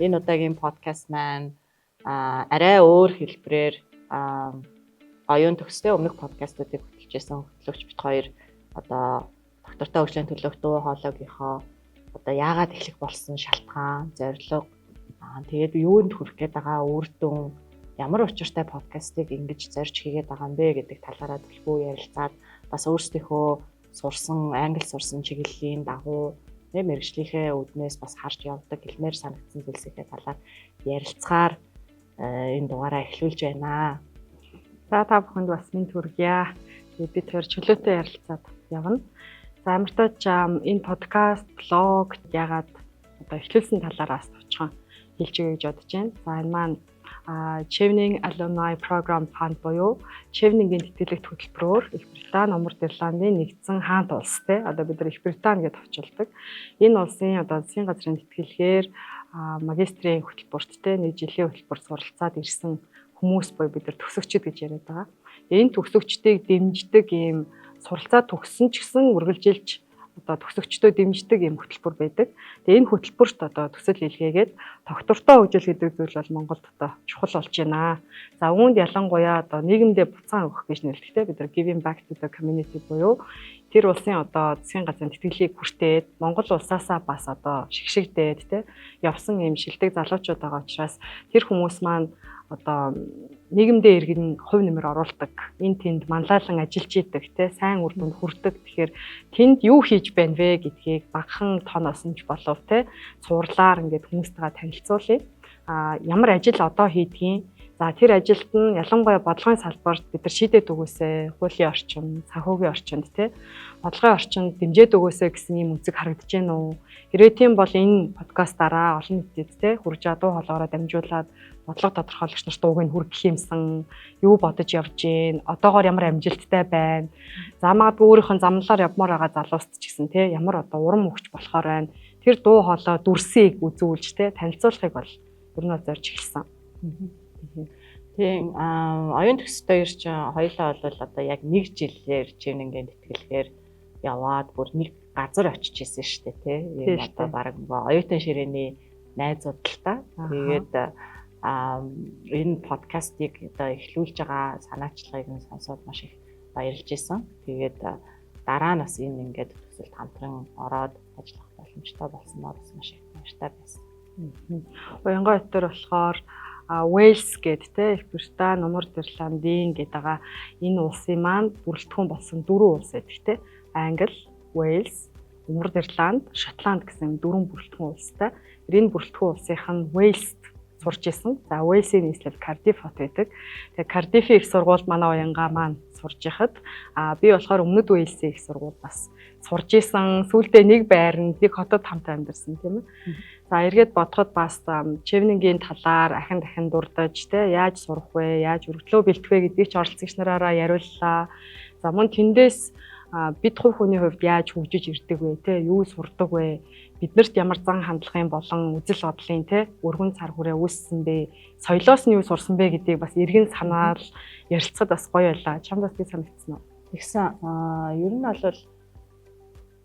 Энэ удаагийн подкаст маань арай өөр хэлбэрээр оюун төгсдөө өмнөх подкастуудыг хөтлөжсэн хөтлөгч бит хоёр одоо доктортой хөгжлийн төлөөх дуу хоолойгийнхоо одоо яагаад эхлэх болсон шалтгаан, зорилго тэгээд юунд хүрэх гээд байгаа үр дүн ямар учиртай подкастыг ингэж зорж хийгээд байгаа юм бэ гэдэг талаараа төлөвлөгөө ярилцаад бас өөрсдийнхөө англи сурсан чиглэлийн дагуу мэргэжлийнхээ үүднээс бас харж явдаг хэлмээр санагдсан зүйлсийнхээ талаар ярилцахаар энэ дугаараа эхлүүлж байна. За та бүхэнд бас мэнд хүргье. Бид хоёр чөлөөтэй ярилцаад явна. За амартаач энэ подкаст, блог ягаад одоо эхлүүлсэн талаараас товчхон хэлж өгье гэж бодож байна. За энэ маань Chevening Alumni Program Fund буюу Chevening-ийн тэтгэлэгт хөтөлбөрөөр Их Британи, Умард Ирландын нэгдсэн хаант улс те одоо бид нар Их Британи гэж товчилдог. Энэ улсын одоо засгийн газрын тэтгэлгээр магистрийн хөтөлбөрт те нэг жилийн хөтөлбөрт суралцаад ирсэн хүмүүс буюу бид нар төгсөгчд гэж яриад байгаа. Энэ төгсөгчдийг дэмждэг ийм суралцаад төгссөн ч гэсэн үргэлжилж одоо төгсөгчдөө дэмждэг ийм хөтөлбөр байдаг. Тэгээ энэ хөтөлбөрт одоо төсөл илгээгээд доктортой хөгжил гэдэг зүйл бол Монголд одоо чухал болж байна. За үүнд ялангуяа одоо нийгэмдээ буцаан өгөх гэж нэрлэхдээ бид нар giving back to the community буюу тэр улсын одоо засгийн газрын тэтгэлгийг хүртээд Монгол улсаасаа бас одоо шигшигдээд те явсан ийм шилдэг залуучууд байгаа учраас тэр хүмүүс маань одоо нийгэмдээ иргэн хувь нэмэр оруулдаг. Энд тэнд манлайлан ажиллаж идэг те сайн үр дүнд хүрдэг. Тэгэхээр тэнд юу хийж байна вэ гэдгийг багахан тоноос нь ч болов те цуурлаар ингээд хүмүүстэйгээ танилцуулъя. Ямар ажил одоо хийдгийг. За тэр ажилд нь ялангуяа бодлогын салбарт бид нар шийдээд өгөөсэй, хуулийн орчин, санхүүгийн орчинд те бодлогын орчинд дэмжиж өгөөсэй гэсэн юм үнцэг харагдаж байна уу? Хэрвээ тийм бол энэ подкастаараа олон нийтэд те хүрж чадуу хоолоороо дамжуулаад бодлого тодорхойлогч нарт дууг нь хүргэх юмсан юу бодож явж гин одоогоор ямар амжилттай байна. За магадгүй өөрийнх нь замналаар явмаар байгаа залууст ч гэсэн те ямар одоо урам өгч болохоор байна. Тэр дуу хоолой дүрсийг үзүүлж те танилцуулахыг бол ер нь зорж эхэлсэн. Тийм оюун төгсдөө ирч хоёлаа бол одоо яг нэг жилээр Chevening-ийн тэтгэлгээр яваад бүр нэг газар очиж исэн шүү дээ тий. Энэ одоо баг оюутан ширээний найзууд л та. Тэгээд энэ подкастыг одоо эхлүүлж байгаа санаачлагыг нь сонсоод маш их баярлж исэн. Тэгээд дараа нь бас энэ ингээд төсөлд хамтран ороод ажиллах боломжтой болсноор бас маш их баяртай байсан. Уянгаа өтөр болохоор Wales гэдэг те Их Британи, Умард Ирландын гэдэг байгаа энэ улсын маань бүрэлдэхүүн болсон 4 улс байдаг те. Англи, Wales, Умард Ирланд, Шотланд гэсэн 4 бүрэлдэхүүн улстай. Энэ бүрэлдэхүүн улсынх нь Wales сурч исэн. За Wales-ийн нийслэл Cardiff хот байдаг. Тэгээ Cardiff-ийн их сургуульд манай уянгаа маань сурж яхад би болохоор Өмнөд Wales-ийн их сургууль бас сурж исэн. Сүүлдээ нэг байранд нэг хотод хамт амьдарсан тийм ээ. За эргээд бодоход бас Chevening-ийн талаар ахин дахин дурдж те яаж сурах вэ, яаж өргөдлөө бэлтгэх вэ гэдгийг ч оролцогч нараараа яриуллаа. За мөн тэндээс бид хувь хүний хувьд яаж хөгжиж ирдэг вэ те юу сурдаг вэ? Биднэрт ямар зан хандлагын болон үзэл бодлын те өргөн цар хүрээ үүссэн бэ? Соёлоос нь юу сурсан бэ гэдгийг бас эргэн санаал ярилцахад бас гоё байлаа. Чамд бас тийм санагдсан уу? Тэгсэн ер нь бол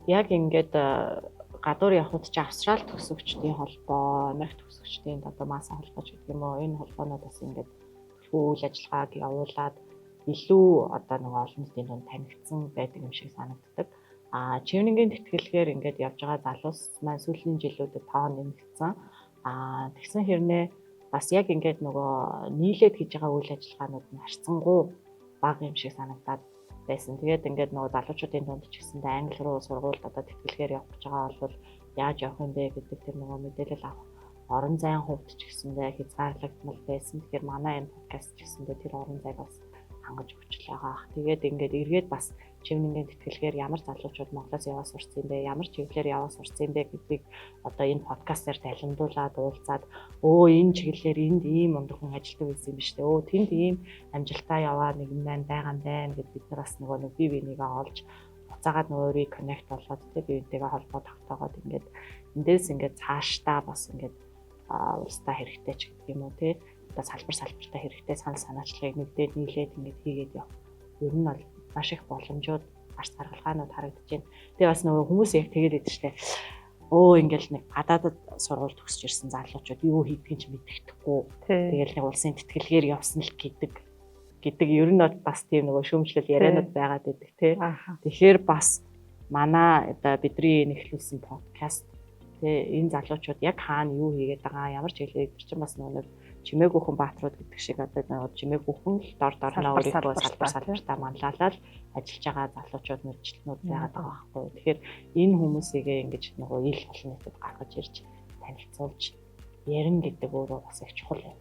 яг ингээд гадуур явхад ч Австрали төгсөгчдийн холбоо, Америк төгсөгчдийн одоо маса холбоо ч гэдэг юм уу энэ холбоонууд бас ингээд үйл ажиллагааг явуулаад илүү одоо нэг олон нийтийн дунд танигдсан байдаг юм шиг санагддаг. Chevening-ийн тэтгэлгээр ингээд явж байгаа залуус маань сүүлийн жилүүдэд тоо нэмэгдсэн. Тэгсэн хэрнээ бас яг ингээд нөгөө нийлээд хийж байгаа үйл ажиллагаанууд нь харьцангуй бага юм шиг санагдаад байсан. Тэгээд ингээд нөгөө залуучуудын дунд ч гэсэндээ англи руу сургуульд одоо тэтгэлгээр явах гэж байгаа бол яаж явах юм бэ гэдэг тэр нөгөө мэдээлэл авах орон зайн хувьд ч гэсэндээ хязгаарлагдмал байсан. Тэгэхээр манай энэ подкаст ч гэсэндээ тэр орон зайг бас хангаж өгч л байгаа. Тэгээд ингээд эргээд бас Chevening-ийн тэтгэлгээр ямар залуучууд Монголоос яваа сурсан юм бэ, ямар чиглэлээр яваа сурсан юм бэ гэдгийг одоо энэ подкастаар залгамдуулаад уулзаад энэ чиглэлээр энд ийм ундаг хүн ажилладаг байсан юм биш үү? Тэнд ийм амжилтаа яваа нэг юм байгаа юм байна гэд бид нар бас нөгөө нэг бие бинийгээ олж буцаагаад нөгөө reconnect болоод тэ биетэйгээ холбоо тогтоогоод ингээд эндээс ингээд цаашдаа бас ингээд улстай хэрэгтэй ч гэдэг юм уу тэ одоо салбартаа хэрэгтэй санал санаачлагыг нэгдээд нийлээд ингээд хийгээд явах. Ер нь бол маш их боломжууд арц гаргалгаанууд харагдаж байна. Тэгээ бас нөгөө хүмүүс яг тэгээд идэв штэ. ингээл нэг гадаадд сургууль төгсөж ирсэн залуучууд юу хийдгийг ч мэддэхгүй. Тэгэл нэг улсын тэтгэлгээр явсан л гэдэг ер нь бас тийм нөгөө шүүмжлэл яриануд байгаад байдаг тий. Тэгэхээр бас манай одоо бидний нэхлүүлсэн подкаст тий энэ залуучууд яг хаана юу хийгээд байгаа ямар чиглэлээр чинь бас нөгөө чимээгүй хүн баатрууд гэдэг шиг одоо нөгөө чимээгүй хүн л дор дорноо өөрийнхөө салбартаа манлайлал ажиллаж байгаа залуучууд мөрчлөнүүд байгаад байгаа байхгүй. Тэгэхээр энэ хүмүүсийг ингэж нөгөө ил олон нийтэд гаргаж ирж танилцуулж ярина гэдэг өөрөө бас их чухал юм.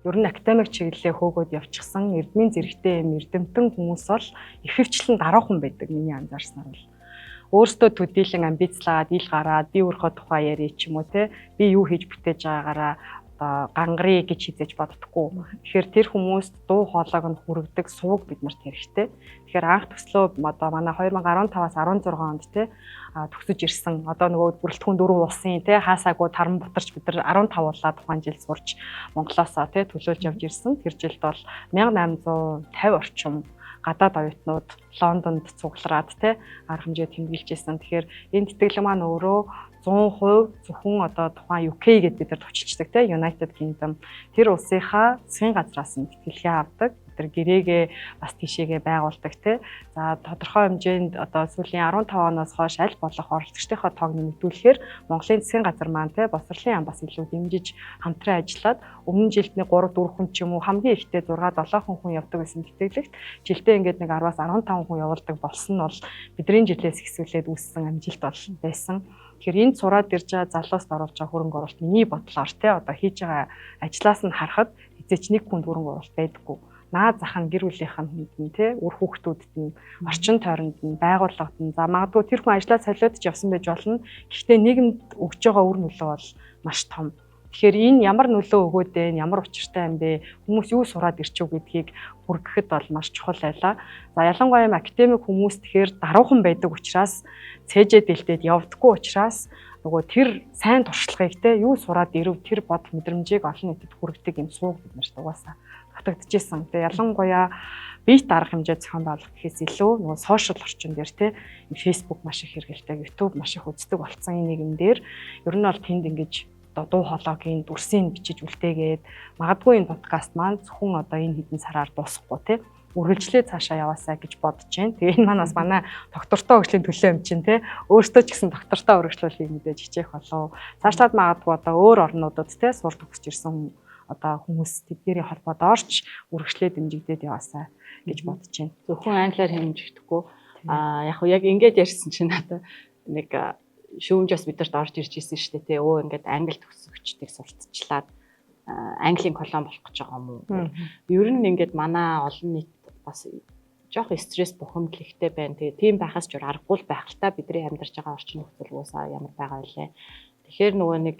Ер нь академик чиглэлээ хөөгөөд явчихсан эрдмийн зэрэгтэй эрдэмтэн хүмүүс бол ихэвчлэн дараахан байдаг миний анзаарснаар бол. Өөртөө төдийлөн амбицлаад ил гараад би өөрөө тухай ярий ч юм уу те би юу хийж бүтээж байгаагаараа гангарыг гэж хизээж боддоггүй. Тэгэхээр тэр хүмүүст дуу хоолойг нь хүргэдэг сувг биднэрт хэрэгтэй. Тэгэхээр анх төслөө одоо манай 2015-аас 16 онд те төгсөж ирсэн. Одоо нөгөө бүрэлдэхүүн 4 улсын те хаасаагүй таран бутарч бид нар 15 улаа тухайн жил сурч Монголоосоо те төлөөлж явж ирсэн. Тэр жилд бол 1850 орчим гадаад оюутнууд Лондонд цуглараад те арга хэмжээ тэмдэглэжсэн. Тэгэхээр энэ тэтгэлэг маань өөрөө 100% зөвхөн одоо тухайн UK гэдээ бид нар төвчилчдэг те United Kingdom тэр улсынхаа засгийн газраас нь тэтгэлгээ авдаг. Тэр гэрээгээ бас тийшээгээ байгуулдаг те. За тодорхой хэмжээнд одоо сүүлийн 15 оноос хойш аль болох оролцогчдынхаа тоог нэмэгдүүлэхээр Монголын засгийн газар маань те босрлын ам бас илүү дэмжиж хамтран ажиллаад өмнө жилд нэг 3 4 хүн ч юм уу хамгийн ихтэй 6 7 хүн явдаг гэсэн тэтгэлэгт жилдээ ингээд нэг 10-аас 15 хүн явуулдаг болсон нь бол бидний жилээс ихсүүлээд үүссэн амжилт байсан. Тэгэхээр энд сураад ирж байгаа залууст оруулж байгаа хөрөнгө оруулалт миний бодлоор те одоо хийж байгаа ажлаас нь харахад эзэч нэг хүнд хөрөнгө оруулалт байдаггүй. Наад зах нь гэр бүлийнхэн хүнд нь те үр хүүхдүүдэд нь орчин тойронд нь байгууллагад нь за магадгүй тэр хүн ажлаа солиодж явсан байж болно. Гэхдээ нийгэмд өгж байгаа үр нөлөө бол маш том. Тэгэхээр энэ ямар нөлөө өгөөд вэ? Ямар учиртай юм бэ? Хүмүүс юу сураад ирчүү гэдгийг хүргэхэд бол маш чухал байлаа. За ялангуяа академик хүмүүс тэгэхээр даруухан байдаг учраас цээжээ дэлдээд явдаггүй учраас нөгөө тэр сайн туршлагыг те юу сураад ирв тэр бод мэдрэмжийг олон нийтэд хүргэдэг юм сууг бид нарт угаасаа батгдчихсэн. Тэгээ ялангуяа биет арга хэмжээ зохион байгуулах гэхээс илүү нөгөө сошиал орчин дээр те Facebook маш их хэрэгэлдэг, YouTube маш их үздэг болсон энэ нийгэмдэр ер нь бол тэнд ингэж дуу хоолойгийн дүрсийг бичиж үлдээгээд магадгүй энэ подкаст маань зөвхөн одоо энэ хэдэн сараар дуусахгүй те үргэлжлээ цаашаа яваасаа гэж бодож байна. Тэгээ энэ маань бас манай доктортой хөгжлийн төлөө юм чинь те өөртөө ч гэсэн доктортой үргэлжлүүлэхийг мэдээж хичээх болов. Цаашлаад магадгүй одоо өөр орнуудад те сурч төгсөж ирсэн одоо хүмүүс тэдний холбоод орч үргэлжлээ дэмжигдээд яваасаа гэж бодож байна. Зөвхөн англиар хэмжигдэхгүй яг хөө яг ингэж ярьсан чинь надад нэг шүүмжээс бидэрт орж ирж ирсэн шүү дээ те ингээд англи төгсөгчдийг сурталчлаад английн колон болох гэж байгаа юм уу. Ер нь ингээд манай олон нийт бас жоох стресс бухимдал ихтэй байна. Тэгээ тийм байхаас ч аргагүй байх л та бидний амьдарч байгаа орчин нөхцөл уусаа ямар байгаа вэ? Тэгэхээр нөгөө нэг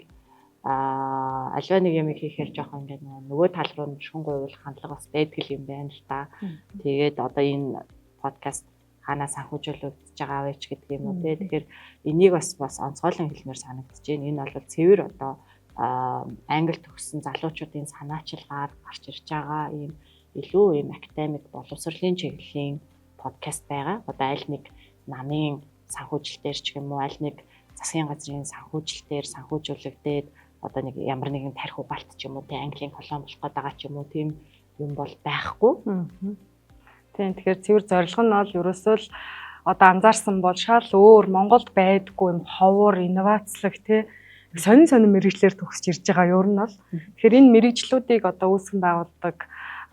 альва нэг юм хийхээр жоох ингээд нөгөө тал руу нь шунгуйвал хандлага бас байдаг юм байна л та. Тэгээд одоо энэ подкаст ханаа санхүүжүүлж байгаа вэ ч гэдэг юм уу те. Тэгэхээр энийг бас онцгойлон хэлмээр санагдаж байна. Энэ бол цэвэр одоо англи төгссөн залуучуудын санаачилгаар гарч ирж байгаа ийм илүү ийм академик боловсролын чиглэлийн подкаст байгаа. Одоо аль нэг намын санхүүжилтээр ч юм уу аль нэг засгийн газрын санхүүжилтээр санхүүжүүлэгдээд одоо нэг ямар нэгэн тарих угаалт ч юм уу те английн колон болох гэдэг байгаа ч юм уу тийм юм бол байхгүй. Тийм тэгэхээр цэвэр зорилго нь бол ерөөсөө л одоо анзаарсан бол шал өөр Монголд байдаггүй юм ховор инновацлог те сонин мэрэгчлэр төгсөж ирж байгаа юм нь бол тэгэхээр энэ мэрэгчлүүдийг одоо үүсгэн байгуулдаг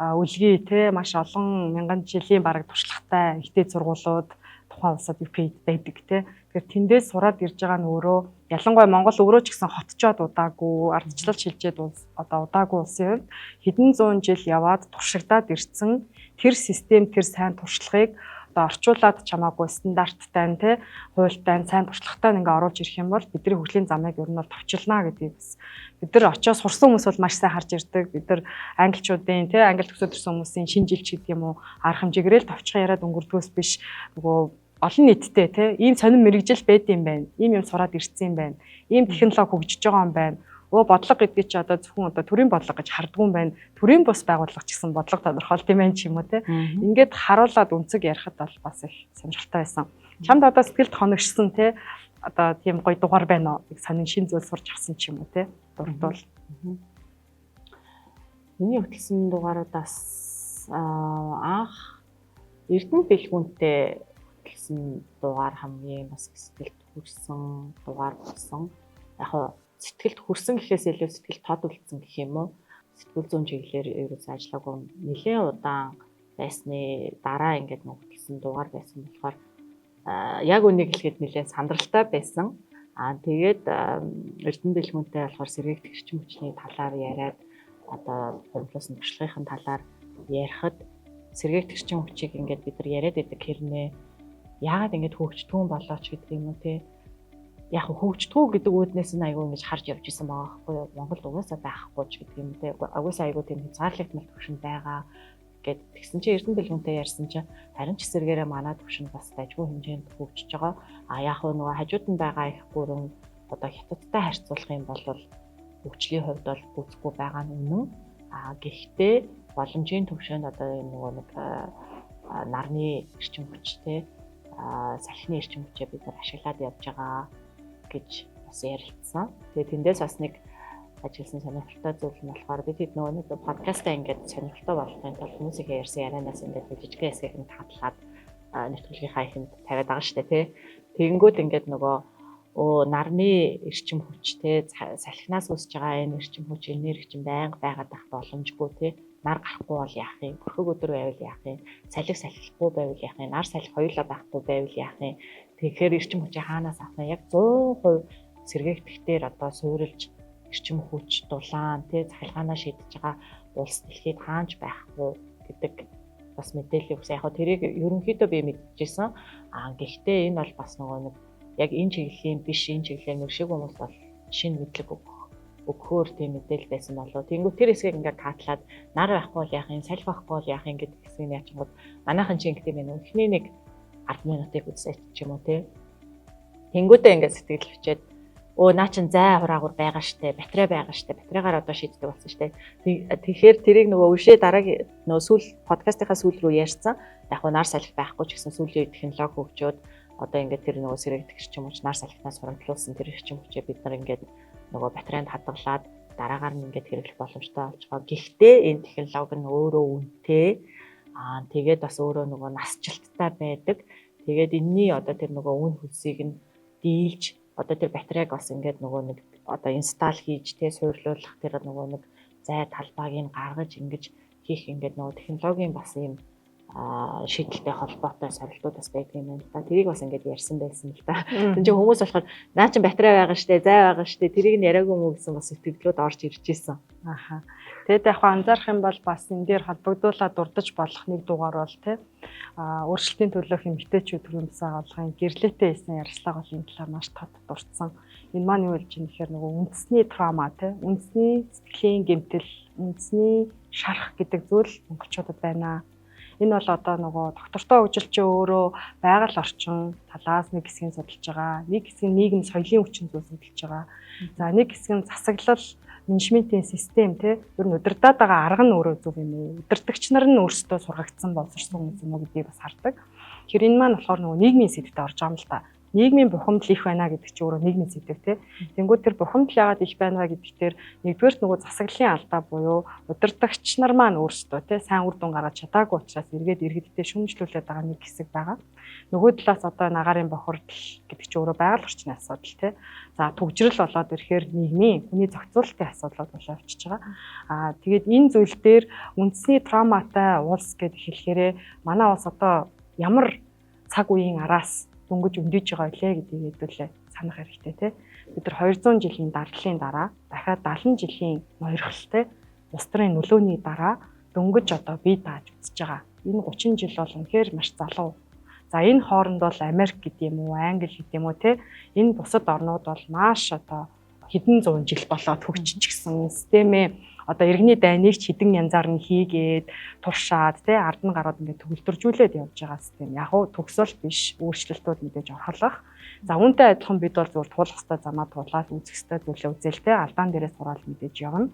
үлгий те маш олон мянган жилийн бараг туршлагатай ихтэй сургуулиуд тухайн улсад UK байдаг те тэгэхээр тэндээс сураад ирж байгаа нь өөрөө ялангуяа Монгол өөрөө ч гэсэн хотчоод удаагүй ардчлал шилжээд одоо удаагүй улсын хувьд хэдэн зуун жил яваад туршигдаад ирсэн тэр систем тэр сайн туршлагыг одоо орчуулад чамаагүй стандарттай нь те хуультай сайн туршлагатай ингээ оруулж ирэх юм бол бидний хөгжлийн замыг ер нь бол товчлно гэдгийг бас бид нар очиос сурсан хүмүүс бол маш сайн харж ирдэг. Бид нар англичуудын те англи төгсөөд ирсэн хүмүүсийн шинэ жилч гэдэг юм уу арга хэмжээгээр л товчхон яриад өнгөрдгөөс биш нөгөө олон нийттэй те ийм сонин мэрэгжил байд юм байна. Ийм юм сураад ирсэн юм байна. Ийм технологи хөгжиж байгаа юм байна. бодлого гэдэг чи одоо зөвхөн одоо төрийн бодлого гэж хардггүй юм байна. Төрийн бус байгууллага ч гэсэн бодлого тодорхойлт юм байна ч юм уу те. Ингээд харуулад үнцэг ярихад бол бас их сонирхолтой байсан. Чамд одоо сэтгэлд хоногшсон те одоо тийм гоё дугаар байна уу? Сонин шин зүйл сурч авсан ч юм уу те. Дурдвал. Миний хөтлсөн дугааруудаас анх Эрдэнэ бэлгүүнтэй хөтлсөн дугаар хамгийн бас сэтгэлд хүрсэн дугаар болсон. Яг сэтгэлд хүрсэн гэхээс илүү сэтгэл тод үлдсэн гэх юм уу? Сэтгүүл зүүн чиглэлээр ерөөсөө ажиллаагүй нэлээд удаан байсны дараа ингээд хөтлсөн дугаар байсан болохоор яг үнийг хэлэхэд нэлээд сандралтай байсан. Тэгээд Эрдэнэ бэлгүүнтэй болохоор сэргээгдэх эрчим хүчний талаар яриад одоо хөгжлөсөн туршлагын талаар ярихад сэргээгдэх эрчим хүчийг ингээд бид нар яриад байдаг хэрнээ яагаад ингэж хөгжтгөн болооч гэдэг юм уу те. Яг хөгжтгүү гэдэг үүднээс нь айгүй ингэж харж явж исэн байгаа байхгүй юу. Монголд угаасаа байхгүй ч гэдэг юм те. Угаасаа айгүй тийм хязгаарлагдмал төвшин байгаа гэд тэгсэн чинь Эрдэнэ бэлгүүнтэй ярьсан чинь харин ч эсэргээрээ манай төвшин бас дайггүй хэмжээнд хөгжиж байгаа. Яг нөгөө хажууд нь байгаа их гүрэн одоо хятадтай харьцуулах юм бол хөгжлийн хувьд бол бүцгүй байгаа нь үнэн. Гэхдээ боломжийн төвшөнд одоо нөгөө нэг нарны эрчим хүчтэй салхины эрчим хүчээ бид нар ашиглаад явж байгаа гэж бас ярилцсан. Тэгээ тэндээс бас нэг ажилласан сонирхолтой зүйл нь болохоор бид хэд нөгөө нэг подкастаа ингээд сонирхолтой болгохын тулд хүмүүсийнхээ ярьсан ярианаас ингээд жижиг хэсгийг нь татлаад нэвтрүүлгийнхаа ихэнд тавиад байгаа штэ тий. Тэгэнгүүт ингээд нөгөө нарны эрчим хүч тий салхинаас үүсэж байгаа энэ эрчим хүч энерги чинь байнга байгаад байх боломжгүй тий. Нар гарахгүй бол яах юм? Бүрхэг өдөр байвал яах юм? Салхи салхихгүй байвал яах юм? Нар салхи хоёулаа байхгүй байвал яах юм? Тэгэхээр эрчим хүчийг хаанаас авах нь яг 100% сэргээгдэхтэр одоо суурилж эрчим хүч дулаан тий цахилгаанаа шийдэж байгаа улс дэлхийд хаанч байхгүй гэдэг бас мэдээлэл өгсөн. Яг тэрийг ерөнхийдөө би мэдчихсэн. Гэхдээ энэ бол бас нөгөө нэг яг энэ чиглэлийн биш энэ чиглэлийн мөршиг хүмүүс бол шинэ мэдлэг өгөхөөр тийм мэдээлэл байсан болоо. Тэнгүү тэр хэсгийг ингээд катлаад нар байхгүй бол яах юм, салхи байхгүй бол яах юм гэдэг хэсгийг яачингууд манайхан чинь гэдэг юм. Эхний нэг 10 минутыг үзсэй ч юм уу те. Тэнгүүдээ ингээд сэтгэл хвчээд наа чин зай хураагур байгаа штэ, батарей байгаа штэ, батарейгаар одоо шийддэг болсон штэ. Тэгэхээр тэрийг нөгөө үшээ дараагийн нөгөө сүүл подкастынхаа сүүл рүү ярьсан. Яг нар салхи байхгүй ч гэсэн сүүлийн технологи хөгжөөд одоо ингээд тэр нөгөө сэргээгдэх эрчим хүч нар салхинаас хуримтлуулсан тэр эрчим хүчээ бид нар ингээд нөгөө батарейнд хадгалаад дараагаар нь ингээд хэрэглэх боломжтой болж байгаа. Гэхдээ энэ технологи нь өөрөө үнэтэй. Тэгээд бас өөрөө нөгөө насжилттай байдаг. Тэгээд энэний одоо тэр нөгөө үн хөлсийг нь дийлж одоо тэр батарейг бас ингээд нөгөө нэг одоо инсталл хийж тэ суйрлуулах тэр нөгөө нэг зай талбайг нь гаргаж ингэж хийх ингээд нөгөө технологийн бас юм шийдэлтэй холбоотой сорилтууд бас байдаг юм байна. Тэрийг бас ингээд ярьсан байсан л да. Тэгвэл хүмүүс болохоор наа чин батарей байгаа штэ, зай байгаа штэ, тэрийг нь яриаггүй мүү гэсэн бас сэтгэлдлүүд орж ирж ирсэн. Тэгэд яг анзаарах юм бол бас энэ дээр холбогдуулаад дурдж болох нэг дугаар бол тий өөрчлөлтийн төлөөх эмгтээчүүд төрийн бас агуулгын гэрлээтэй хийсэн ярилцлага бол энэ талаар маш тод дурдсан. Энэ маань юу гэж юм гэхээр нөгөө үндэсний траума тий үндэсний сэтгэлийн гэмтэл, үндэсний шарах гэдэг зүйл монголчуудад байна. Энэ бол одоо нөгөө доктортой хөгжилчөө өөрөө байгаль орчин талаас нэг хэсгийг судалж байгаа. Нэг хэсэг нь нийгэм соёлын хүчин зүйл судалж байгаа. За нэг хэсэг нь засаглал менежментийн систем тий ер нь удирдах байгаа арга нь өөрөө зөв юм уу? Удирдагч нар нь өөрсдөө сургагдсан боловсрсон хүмүүс юм уу гэдгийг бас хардаг. Тэгэхээр энэ маань болохоор нөгөө нийгмийн сэдвтэ орж байгаа юм л та. Нийгмийн бухимдал их байна гэдэг чинь өөрөө нийгмийн сэдв тий. Тэнгүүд тэр бухимдал яагаад их байна гэдэг дээр нэгдүгээр нөгөө засаглалын алдаа буюу удирдагч нар маань өөрсдөө тий сайн үр дүн гаргаж чадаагүй учраас эргээд иргэдтэй шүүмжлүүлээд байгаа нэг хэсэг байгаа. Нөгөө талаас одоо агаарын бохирдол гэдэг чинь өөрөө байгаль орчны асуудал тий. За төгжрөл болоод ирэхээр нийгмийн хүний зохицуулалтын асуудлууд болоо авчиж байгаа. Тэгээд энэ зүйл дээр үндэсний трауматай улс гэдэг хэлэхээрээ манай улс одоо ямар цаг үеийн араас дөнгөж өндөж байгаа үлээ гэдгийг хэдүүлээ санах хэрэгтэй тий. Бид нар 200 жилийн дардлын дараа дахиад 70 жилийн ноёрхолтой улс төрийн нөлөөний дараа дөнгөж одоо бие дааж үзэж байгаа. Энэ 30 жил бол үнэхээр маш залуу. За энэ хооронд бол Америк гэдэг юм уу, Англи гэдэг юм уу тий. Энэ бусад орнууд бол маш одоо хэдэн зуун жил болоод хөгжиж гисэн системээ одоо иргэний дайныг ч хэдэн янзаар нь хийгээд туршаад тий ард нь гараад ингээд төгөлдржүүлээд явж байгаа систем. Яг уу төгсөл биш, өөрчлөлтүүд мэдээж орхолох. За үүнтэй адилхан бид бол зөвхөн туулах хэвээр замаа туулаад үзэх хэвээр зүйлээ үзэлтэй алдаан дээрээс хураал мэдээж явна.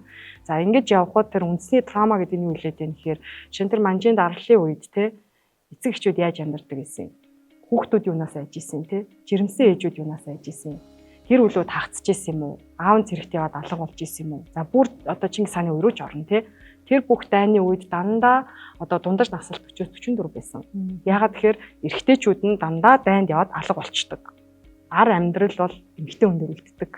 За ингэж явхад тэр үндэсний трама гэдэг нь юу хэлээд байна гэхээр шинэ тэр манжийн даргаллын үед тий эцэг эхчүүд яаж амьдардаг гэсэн. Хүүхдүүд юунаас айж исэн тий жирэмсэн ээжүүд юунаас айж исэн. Хэр үлүүд хагцж исэн юм уу? Аав цэрэгт яваад алга болж исэн юм уу? За бүр одоо Чингис хааны үе рүү ч орно тий. Тэр бүх дайны үед дандаа одоо дундаж насалт 40-44 байсан. Ягаад тэгэхээр эрэгтэйчүүд нь дандаа дайнд яваад алга болчдөг. Ар амьдрал бол эмэгтэй хүн дээр үлддэг.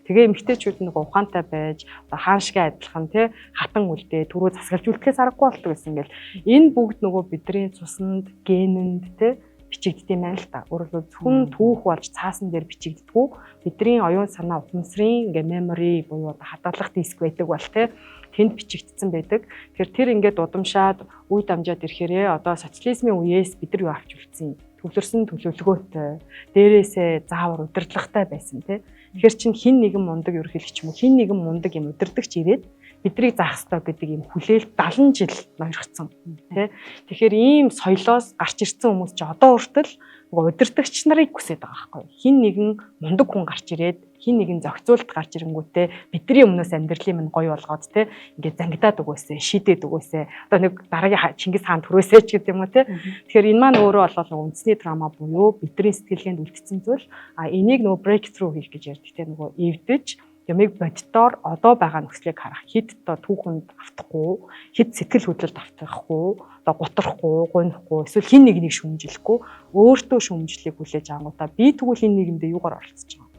Тэгээ эмэгтэйчүүд нэг ухаантай байж хаан шигээ адилхан тий хатан үлдээ түрүү засгалж үлдэхээс аргагүй болдог гэсэн. Ингээл энэ бүгд нөгөө бидний цуснд генэнд тий бичигддэм юм л та. Өөрөлдөө зөвхөн түүх болж цаасан дээр бичигддэггүй. Бидний оюун санаа ухамсарын ингээ memory буюу хадгалах диск байдаг бол тий тэнд бичигдсэн байдаг. Тэгэхээр тэр ингээд удамшаад үе дамжаад ирэхээрээ одоо социализмын үеэс бид нар юу авч үлдсэн. Төвлөрсөн төлөвлөгөөтэй, дээрээсээ заавар удирдлагатай байсан тий. Тэгэхээр чин хин нэгэн мундаг ерөнхийлөгч юм уу, хин нэгэн мундаг юм удирдахч ирээд биднийг заах ёстой гэдэг юм хүлээлт 70 жил ноёрхсон тий. Тэгэхээр ийм соёлоос гарч ирсэн хүмүүс ч одоо хүртэл удирдагч нарыг хүсэж байгаа байхгүй. Хин нэгэн мундаг хүн гарч ирээд хин нэгэн зохицуулт гарч ирэнгүүтээ бидний өмнөөс амьдралын минь гоё болгоод тий ингээд зангидаад өгөөсэй, шийдээд өгөөсэй. Одоо нэг дараагийн Чингис хаан төрөөсэй ч гэдэг юм уу тий. Тэгэхээр энэ маань өөрөө бол үндэсний драма буюу бидний сэтгэлгээнд үлдсэн зүйл. А энийг нөгөө breakthrough хийх гэж ярьдаг тий нөгөө эвдэж ямиг боддоор одоо байгаа нөхцөлийг харах. Хэд одоо түүхэнд автахгүй, хэд сэтгэл хөдлөлд автахгүй, одоо гутрахгүй, гунихгүй, эсвэл хин нэгнийг шүмжилэхгүй, өөртөө шүмжлэхийг хүлээж авангуудаа би тэгвэл энэ нийгэмдээ юугаар оролцож байгаа.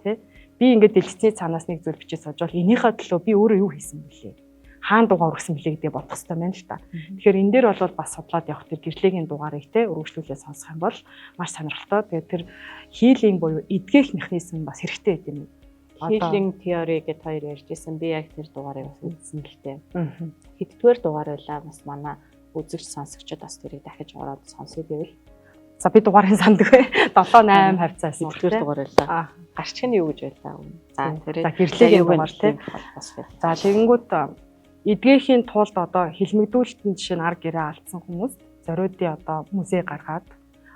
Тэ? Би ингээд дэлгэцний цаанаас нэг зүйл бичиж сууж бол энийхээ төлөө би өөрөө юу хийсэн бэлээ? Хаан дугаар өргөсөн бэлээ гэдээ бодох хэрэгтэй байна л та. Тэгэхээр энэ дээр бол бас судлаад явах тэр гэрлийн дугаарыг те өргөжлүүлээ сонсох юм бол маш сонирхолтой. Тэгээд тэр хийлийн буюу эдгэх механизм бас хэрэгтэй гэдэг юм. Healing theory гэдэг хоёр ярьжсэн. Би яг тэр дугаарыг бас үзсэн л дээ. Хэддүгээр дугаар байлаа бас манай үзэгч сонсогчдод бас тэрийг дахиж ороод сонсъё гэвэл. За би дугаарыг санддаг бай. 7-8 хавцаас нэгдүгээр дугаар байлаа. Гарч нь юу гэж байлаа. За гэрлийн дугаар тийм бас байна. За тэгэнгүүт эдгээхийн тулд одоо хилмигдүүлэлтийн жишээ нь ар гэрээ алдсан хүмүүс зориудын одоо музей гаргаад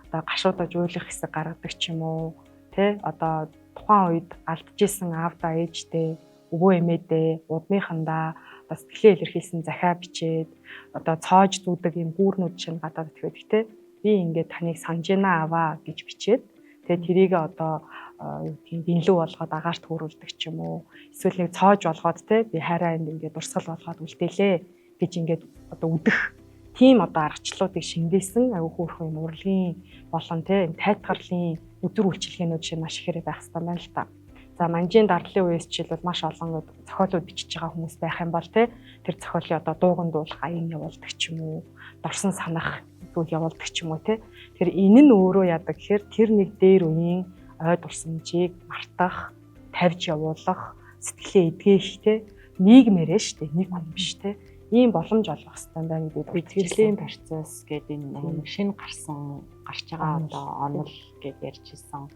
одоо гашуудаа жуулах хэсэг гаргадаг ч юм уу тэ одоо тухайн үед алдчихсан аавда ээжтэй өвөө эмээдээ удмынхандаа одоо сэтгэлээ илэрхийлсэн захиа бичээд одоо цоож зүүдэг юм гүүрнүүд чинь гадаад итгэдэг те би ингээд таныг санаж байна аваа гэж бичээд тэгээ тэрийг одоо юу гэдгийг бинлүү болгоод агаарт хөөрүүлдэг ч юм уу эсвэл нэг цоож болгоод те би хайраа ингээд дурсгал болгоод үлдээлээ гэж ингээд одоо үдэх тийм одоо аргачлалуудыг шингээсэн аюу хөөрхөн юм урлагийн болон те тайтгарлын өдөр үйлчилгээнүүд шиг маш ихээр байх хэрэгтэй байна л та. За манжийн дардлын үеэс жишээлбэл маш олон зохиолууд бичиж байгаа хүмүүс байх юм бол те тэр зохиолыг одоо дууган дуулах аян явуулдаг ч юм уу дурсан санах зүйл явуулдаг ч юм уу те. Тэгэхээр энэ нь өөрөө яадаг гэхээр тэр нэг дээр үеийн ой дурсамжийг мартах, тавьж явуулах, сэтгэлээ эдгэх те нийгмээрээ штэ нэг хүн биш те. Ийм боломж олгох хэрэгтэй байна гэдэг. Итгэлийн процесс гэдэг энэ шинэ гарч байгаа одоо онол гэж ярьжсэн.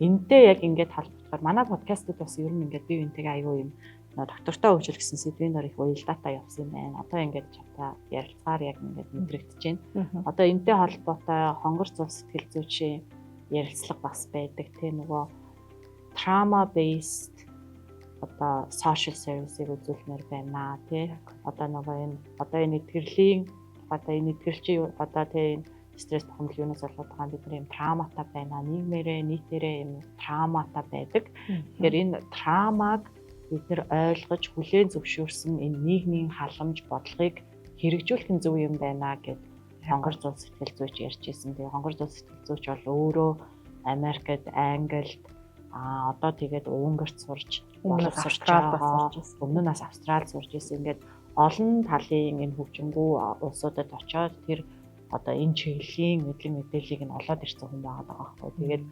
Энтэй яг ингээд холбогдохоор манай подкастууд бас ер нь ингээд бие биентэйгээ аюу юм доктортой хөгжил гэсэн сэдвийн дор их уялдаатай явсан юм байна. Одоо ингээд чамтай ярилцгаар яг ингээд мэдрэгдэж байна. Одоо энтэй холбоотой хонгор зов сэтгэл зүйчийн ярилцлага бас байдаг. Тэ нөгөө trauma based одоо social service-ийг үзүүлмээр байна тий. Одоо энэ итгэрлийн одоо энэ итгэрчийн одоо тий стресс бохомдол юунаас болоод байгаа бид нар юм трауматай байна. Нийгмээрээ нийтээрээ юм трауматай байдаг. Тэгэхээр энэ траумаг бид нар ойлгож хүлээн зөвшөөрсөн энэ нийгмийн халамж бодлогыг хэрэгжүүлэх нь зөв юм байна гэд хонгор зов сэтгэл зүйч ярьж ирсэн. Тэгээ хонгор зов сэтгэл зүйч бол өөрөө Америкт, Англид одоо тэгээд Унгарт сурч өмнө нь Австралид сурч ирсэн. Ингээд олон талын энэ хөгжингүү улсуудад очоод тэр одоо энэ чиглэлийн мэдээллийг нь олоод ирсэн хүн байгаа байхгүй. Тэгээд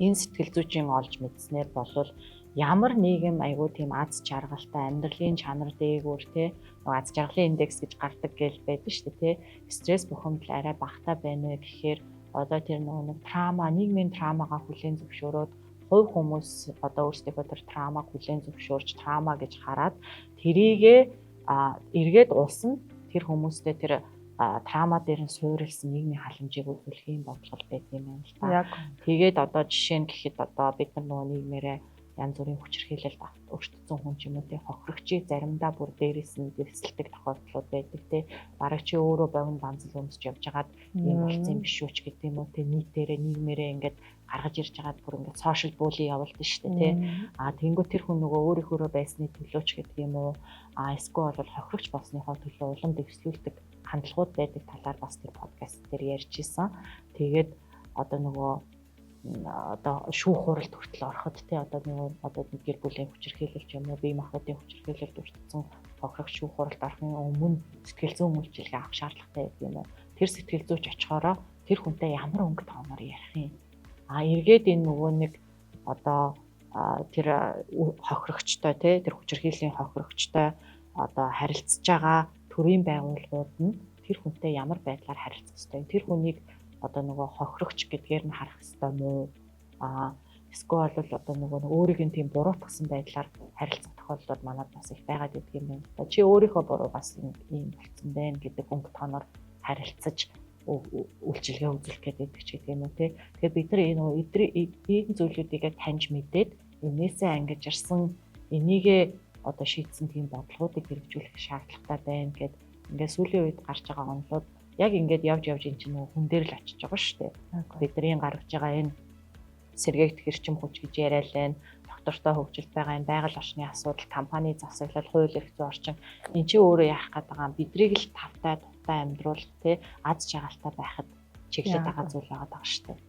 энэ сэтгэл зүйчийн олж мэдснээр болвол ямар нийгэм айгүй тийм аз жаргалтай амьдралын чанар дээгүүр те аз жаргалын индекс гэж гардаг гээл байдаг шүү дээ те стресс бухимдал арай багтаа байна гэхээр одоо тэр нэг трама нийгмийн трамагаа хүлээн зөвшөөрөөд хувь хүмүүс одоо өөрсдийнхөө тэр траумаг хүлээн зөвшөөрч траума гэж хараад тэрийгэ эргээд уулсан тэр хүмүүстэй тэр траума дээр нь суурилсан нийгмийн халамжийг үзүүлэх юм бодлого байдаг юм байна л та. Тэгээд одоо жишээ нь гэхэд одоо бид нар нөгөө нийгмээрээ янз бүрийн хүчирхийлэлд өртсөн хүн ч юм уу те хохирогчийг заримдаа бүр дээрээс нь дэвсэлдэг тохиолдлууд байдаг те. Бараг чи өөрөө богино банзал өмсөж явж хагаад юм болсон юм биш үү ч гэдэг юм уу те нийтээрээ нийгмээрээ ингээд гаргаж ирж хагаад бүр ингээд сошиал булли явуулдаг шүү дээ те. Тэнгүү тэр хүн нөгөө өөрийнхөө байсны төлөөч гэдэг юм уу эсвэл бол хохирогч болсныхоо төлөө улам дэвслүүлдэг хандлагууд байдаг талаар бас тэр подкаст дээр ярьж исэн. Тэгээд одоо нөгөө одоо шүүх хуралд хүртэл ороход те одоо нөгөө одоо гэр бүлийн хүчирхийлэл ч юм уу бие махбодын хүчирхийлэлд өртсөн хохирогч шүүх хуралд орохын өмнө сэтгэл зүйн үйлчилгээ авах шаардлагатай гэдэг юм уу. Тэр сэтгэл зүйч очихороо тэр хүнтэй ямар өнгө тооноор ярих юм. Эргээд энэ нөгөө нэг одоо тэр хохирогчтой те тэр хүчирхийллийн хохирогчтой одоо харилцаж байгаа төрийн байгууллагууд нь тэр хүнтэй ямар байдлаар харилцах ёстой. Тэр хүнийг одоо нөгөө хохирогч гэдгээр нь харах ёстой мó эсвэл бол одоо нөгөө өөрийг нь тийм буруутгсан байдлаар харилцах тохиолдлууд манад бас их байгаад байдаг юм байна. Чи өөрийнхөө буруу бас ийм болсон байна гэдэг өнгө тооноор харилцаж үйлчилгээ үзүүлэх гэдэг ч гэдэг юм уу те. Тэгэхээр бид нар энэ зүйлүүдийг таньж мэдээд энээсээ ангиж ирсэн энийгээ одоо шийдсэн тийм бодлогоодыг хэрэгжүүлэх шаардлагатай байна гэд ингээд сүүлийн үед гарч байгаа онолууд яг ингээд явж эн чинь хүн дээр л очиж байгаа шүү дээ. Бидний гаргаж байгаа энэ сэргээгдэх эрчим хүч гэж яриад байна. Доктортой хөгжилт байгаа энэ байгаль орчны асуудал, компани засаглал, хууль эрх зүйн орчин энэ чинь өөрөө яах гээд байгаа юм. Бидрийг л тавтай тухтай амьдруулах те аз жаргалтай байхад чиглэж байгаа зүйл байгаа шүү дээ.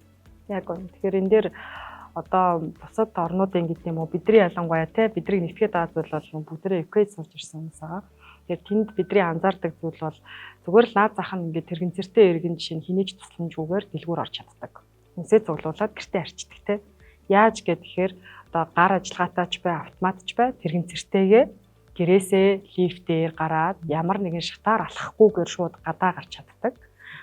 Яг үнэ. Тэгэхээр энэ дээр одоо бусад орнуудын гэдэг юм уу бидний ялангуяа те бидрийг нэгтгэж байгаа зүйл бол бүгдээ Украин сурч ирсэн хүмүүс байгаа. Тэгэхээр тэнд бидний анзаардаг зүйл бол зүгээр л наад зах нь ингээд тэрэгэн зэртэй иргэн жишээ нь хэнийг ч тусламжгүйгээр дэлгүүр орж чаддаг. Хүнсээ цуглуулад гэртээ арчдаг те. Яаж гэхээр одоо гар ажиллагаатай ч бай, автомат ч бай тэрэгэн зэртэйгээ гэрээсээ лифтээр гараад ямар нэгэн шатаар алхахгүйгээр шууд гадаа гарч чаддаг.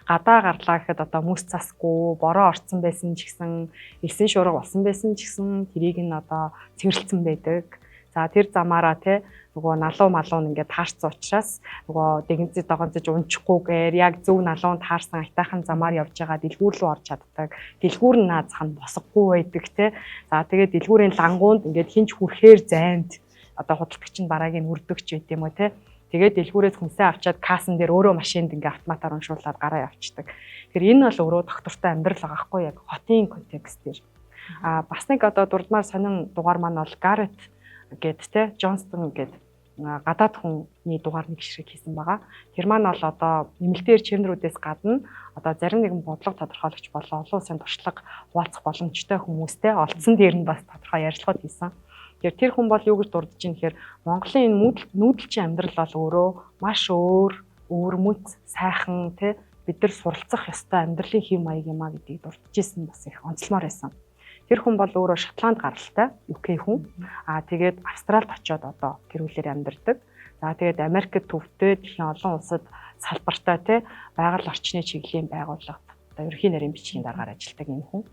Гадаа гарлаа гэхэд одоо мөс засгүй, бороо орцсон байсан ч гэсэн, элсэн шуурга болсон байсан ч гэсэн тэрийг нь одоо цэвэрлсэн байдаг. За тэр замаараа те нөгөө налуу малуу ингээд таарсан учраас нөгөө дэгэнцээ догонцож унчихгүйгээр яг зөв налуунд таарсан айтайхан замаар явж байгаа дэлгүүр рүү орж чаддаг. Дэлгүүр нь наазах нь босгогүй байдаг те. За тэгээд дэлгүүрийн лангуунд ингээд хинч хүрэхээр зайд одоо худалдагч нь барааг нь үрдөгч байт юм уу те. Тэгээд дэлгүүрээс хүнсээ авчаад кассан дээр өөрөө машинд ингээ автоматар уншуулад гараа явчихдаг. Тэгэхээр энэ бол өөрөө доктортой амьдрал байгаа хгүй яг хотын контекстээр. Бас нэг одоо дурдмаар сонин дугаар маань бол Гаррет гэд те Джонстон гэд гадаад хүний дугаар нэг ширхэг хийсэн байгаа. Тэр маань бол одоо нэмэлтээр чимнэрүүдээс гадна одоо зарим нэгэн бодлого тодорхойлогч болон олон улсын туршлага хуваалцах боломжтой хүмүүстэй олдсон дээр нь бас тодорхой ярилцлагууд хийсэн. Тэгэхээр тэр хүн бол юу гэж дурдж ийн гэхээр Монголын энэ нүүдэлчин амьдрал бол өөрөө маш өвөрмөц сайхан те бид нар суралцах ёстой амьдралын хэм маяг юм а гэдгийг дурдж исэн бас их онцлмоор байсан. Тэр хүн бол өөрөө Шотланд гаралтай UK хүн. Тэгээд Австралид очиод одоо тэр үлээр амьдардаг. За тэгээд Америкт төвтэй дэлхийн олон улсад салбартай те байгаль орчны чиглэлийн байгууллагад одоо ерөнхий нарийн бичгийн даргаар ажилладаг юм хүн.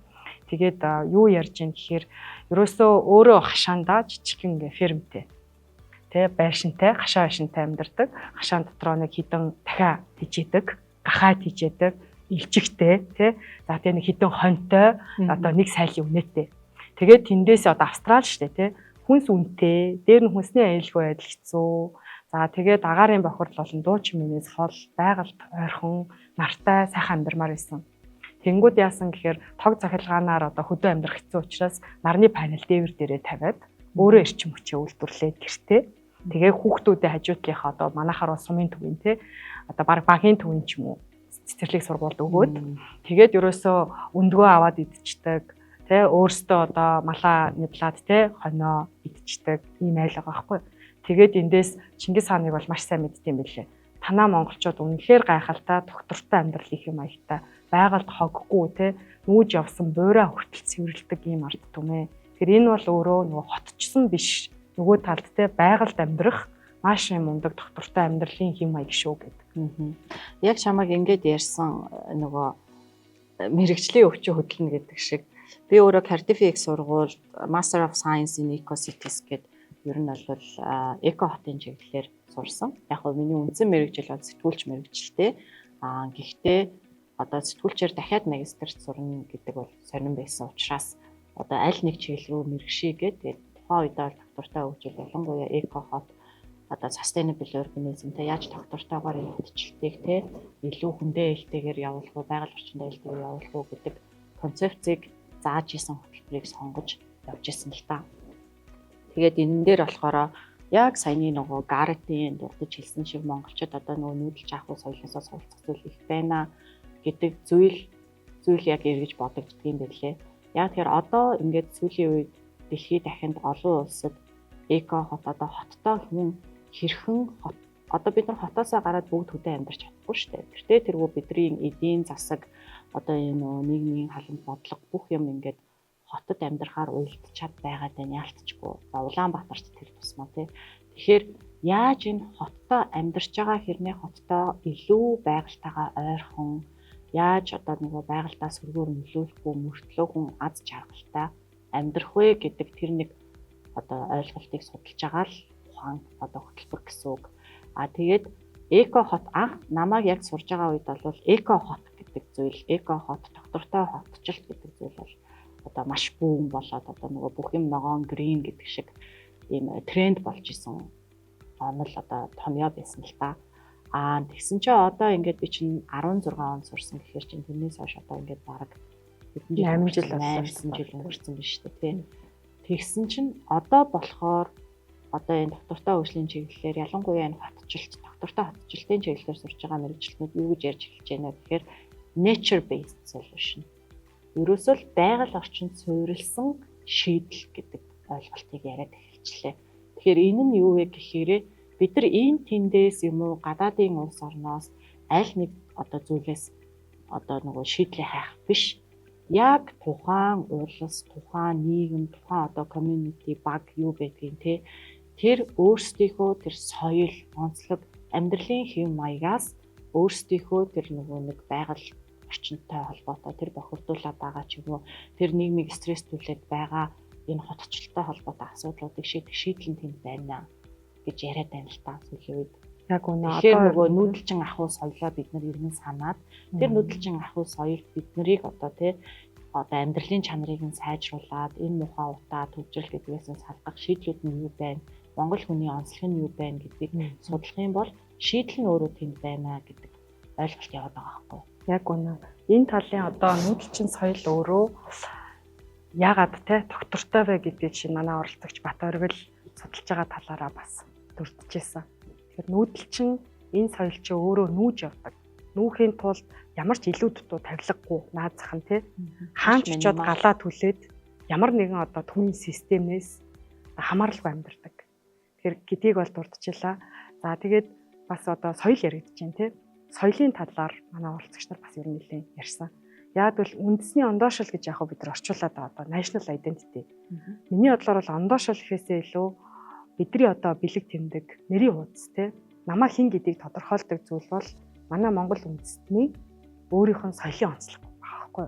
Тэгээд юу ярьж ийн гэхээр ерөөсөө өөрөө хашаандаа жижигхэн фермтэй. Тэ байшинтай, хашаа байшинтай амьдардаг. Хашаан дотроо нэг хідэн дахиа тижээдэг, гахаа тижээдэг. Илчигтэй тий. За тэгээ нэг хідэн хонтой одоо нэг сайлын үнэтэй. Тэгээд тэндээс одоо Австрал штэ тий. Хүнс үнэтэй, дээр нь хүнсний аюулгүй байдал хэцүү. За тэгээд агаарын бохирдол болон дуучин минээс хол байгальд ойрхон нартай сайхан амьдармаар байсан. Тэнгүүд яасан гэхээр тог захилгаанаар одоо хөдөө амьдрах хэцүү учраас нарны панел дээвэр дээрээ тавиад өөрөө эрчим хүчээ үйлдвэрлээд гэртээ. Тэгээ хүүхдүүдэд хажуудлынхаа одоо манайхаар сумын төвийн тий. Одоо багийн төвийн ч юм уу цэцэрлэг сургуульд өгөөд тэгээд ерөөсөө өндгөө аваад идчихдэг тий өөртөө одоо малаа нэдлаад тий хоноо идчихдэг ийм айл байгаа байхгүй. Тэгээд эндээс Чингис хааныг бол маш сайн мэддэм билээ. Танаа монголчууд үнэхээр гайхалтай доктортой амьдрал их юм аягтай байгальд хоггүй тий нүүж явсан буурай хүртэл цэвэрлдэг ийм ард түмээ. Тэгэхээр энэ бол өөрөө нөгөө хотчсон биш нөгөө талд тий байгальд амьдрах маш юм ундаг доктортой амьдралын хэм маяг шүү гэдэг. Яг чамайг ингэж ярьсан нөгөө мэрэгжлийн өвчин хөдөлнө гэдэг шиг Би өөрөө Cardiff их сургуульд Master of Science in Eco-Cities гэдэг ер нь бол эко хотын чиглэлээр сурсан. Яг нь миний үндсэн мэргэжил бол сэтгүүлч мэргэжилтэй. Гэхдээ одоо сэтгүүлчээр дахиад магистрт сурна гэдэг бол сонирн байсан учраас одоо аль нэг чиглэл рүү мэргэшийгээд тэгээд тухайн үед бол доктортой хөгжил ялангуяа эко хот одоо sustainable urbanismтэй яаж доктортойгоор энэ хотчлтыг те илүү хүндээ ээлтэйгээр явуулах уу, байгаль орчинд ээлтэйгээр явуулах уу гэдэг концепцийг зааж исэн хөтөлбөрийг сонгож явж исэн л та. Тэгээд энэ дээр болохоор яг саяны нөгөө Гарретийн дурдж хэлсэн шиг монголчууд одоо нөгөө нүүдэлж авах соёлоосоо суралцах зүйл их байна гэдэг зүйл яг эргэж бодогддөг юм байлээ. Яг тэгэхээр одоо ингээд сүүлийн үед дэлхийд дахинд олон улсад эко хот одоо хоттой хүн хэрхэн хот одоо бид нар хотоосоо гараад бүгд хөдөө амьдарч чадахгүй шүү дээ. Тэртээ тэргүй бидний эдийн засаг одоо энэ нийгмийн халуун бодлого бүх юм ингээд хотод амьдрахаар уйлдчаад байгаад байна яалтчгүй. За Улаанбаатарт тэр тусмаа тий. Тэгэхээр яаж энэ хоттой амьдарч байгаа хэрнээ хоттой илүү байгальтайгаа ойрхон яаж одоо нөгөө байгальтаа сүргээр нөлөөлөхгүй мөртлөө хүн аз жаргалтай амьдрах вэ гэдэг тэр нэг одоо ойлголтыг судалж байгаа л ухаан одоо хөтөлбөр гэсэн үг. Тэгээд эко хот анх намайг яг сурж байгаа үед бол эко хот гэдэг зүйл, эко хот, доктортой хотчлт гэдэг зүйл бол одоо маш бүүн болоод одоо нөгөө бүх юм ногоон грин гэдэг шиг ийм тренд болж исэн онол одоо томьёо байсан л та. Тэгсэн чинь одоо ингээд би чинь 16 он сурсан гэхээр чинь тэрнээс хойш одоо ингээд бараг 8 жил өнгөрсөн биш үү тий. Тэгсэн чинь одоо болохоор одоо энэ доктортой хөгжлийн чиглэлээр ялангуяа энэ хотчлт, доктортой хотчлтын чиглэлээр сурж байгаа мэргэжилтнүүд юу гэж ярьж эхэлж байна вэ гэхээр nature based solution. Ерөөсөө л байгаль орчинд суурилсан шийдэл гэдэг ойлголтыг яриад эхэлчихлээ. Тэгэхээр энэ нь юу вэ гэхээр бид нар энэ тэндээс юм уу гадаадын улс орноос аль нэг одоо зүйлээс одоо нөгөө шийдлээ хайх биш. Яг тухайн улс, тухайн нийгэм, тухайн одоо community баг юу байдгийг те тэр өөрсдийнхөө тэр соёл, онцлог, амьдралын хэв маягаас өөрсдийнхөө тэр нөгөө нэг байгаль орчинтой холбоотой тэр бохирдуулаад байгаа ч юм уу тэр нийгмийг стресстүүлээд байгаа энэ хотчлолтой холбоотой асуудлуудыг шийдэх шийдэл тэнд байна гэж яриад байна л та сүүлийн үед. Яг үнэ одоо нөгөө нүүдэлчин ахуй соёлоо бид нар иргэн санаад тэр нүүдэлчин ахуй соёл бид нарыг одоо тий одоо амьдралын чанарыг нь сайжруулад энэ муухай утаа төвжрэл гэдгээс нь салгах шийдлүүд нь юу байна? Монгол хүний онцлог нь юу байна гэдгийг судлах юм бол шийдэл нь өөрөө тэнд байна гэдэг ойлголт яваад байгаа байхгүй юу? Яг үнэ. Энэ талын одоо нүүдэлчин соёл өөрөө яагаад те доктортой вэ гэдгийг чинь манай оролцогч Бат Оргил судалж байгаа талаараа бас дурдчихсан. Тэгэхээр нүүдэлчин энэ соёл чинь өөрөө нүүж явдаг. Нүүхийн тулд ямар ч илүү дутуу тавилгагүй наазах нь те хаанч очиод галаа түлээд ямар нэгэн одоо түүний системээс хамааралгүй амьдардаг. Тэгэхээр гэдгийг бол дурдчихлаа. За тэгээд бас одоо соёл яригдж байна те. Соёлын талаар манай оролцогч нар бас ер нь нэлээд ярьсан. Яг бол үндэсний ондоошил гэж яг бид нар орчуулад байгаа одоо national identity. Миний бодлоор бол ондоошил гэхээсээ илүү бидний одоо бэлэг тэмдэг, нэрийн хуудас те намаа хин гэдгийг тодорхойлдог зүйл бол манай Монгол үндэстний өөрийнх нь соёлын онцлог байхгүй.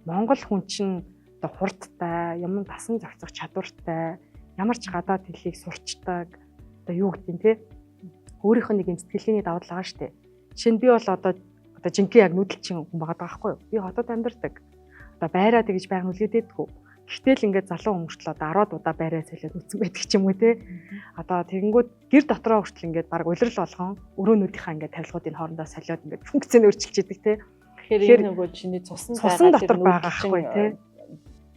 Монгол хүн чинь одоо хурдтай, юм тасан зохицох чадвартай, ямар ч гадаад хэлийг сурчдаг, одоо юу гэдэг нь те өөрийнх нь нэг юм сэтгэлгээний давуу тал байгаа шүү дээ. Жишээ нь би бол одоо жинхэнэ яг нүүдэлчин хүн байгаа байхгүй юу? Би хотод амьдардаг. Одоо байраа тэгж байг нүлгээдэггүй. Гэхдээ л ингээд залуу хүмүүртэл одоо 10 удаа байраа солиод үтсэн байдаг ч юм уу те. Одоо тэгэнгүүт гэр дотроо хүртэл ингээд баг улирал болгон өрөөнүүдийнхаа ингээд тавилгуудын хоорондоо солиод ингээд функцэн өөрчилж идэг те. Тэгэхээр энэ нөгөө чиний цусан дотор байгаа байхгүй те.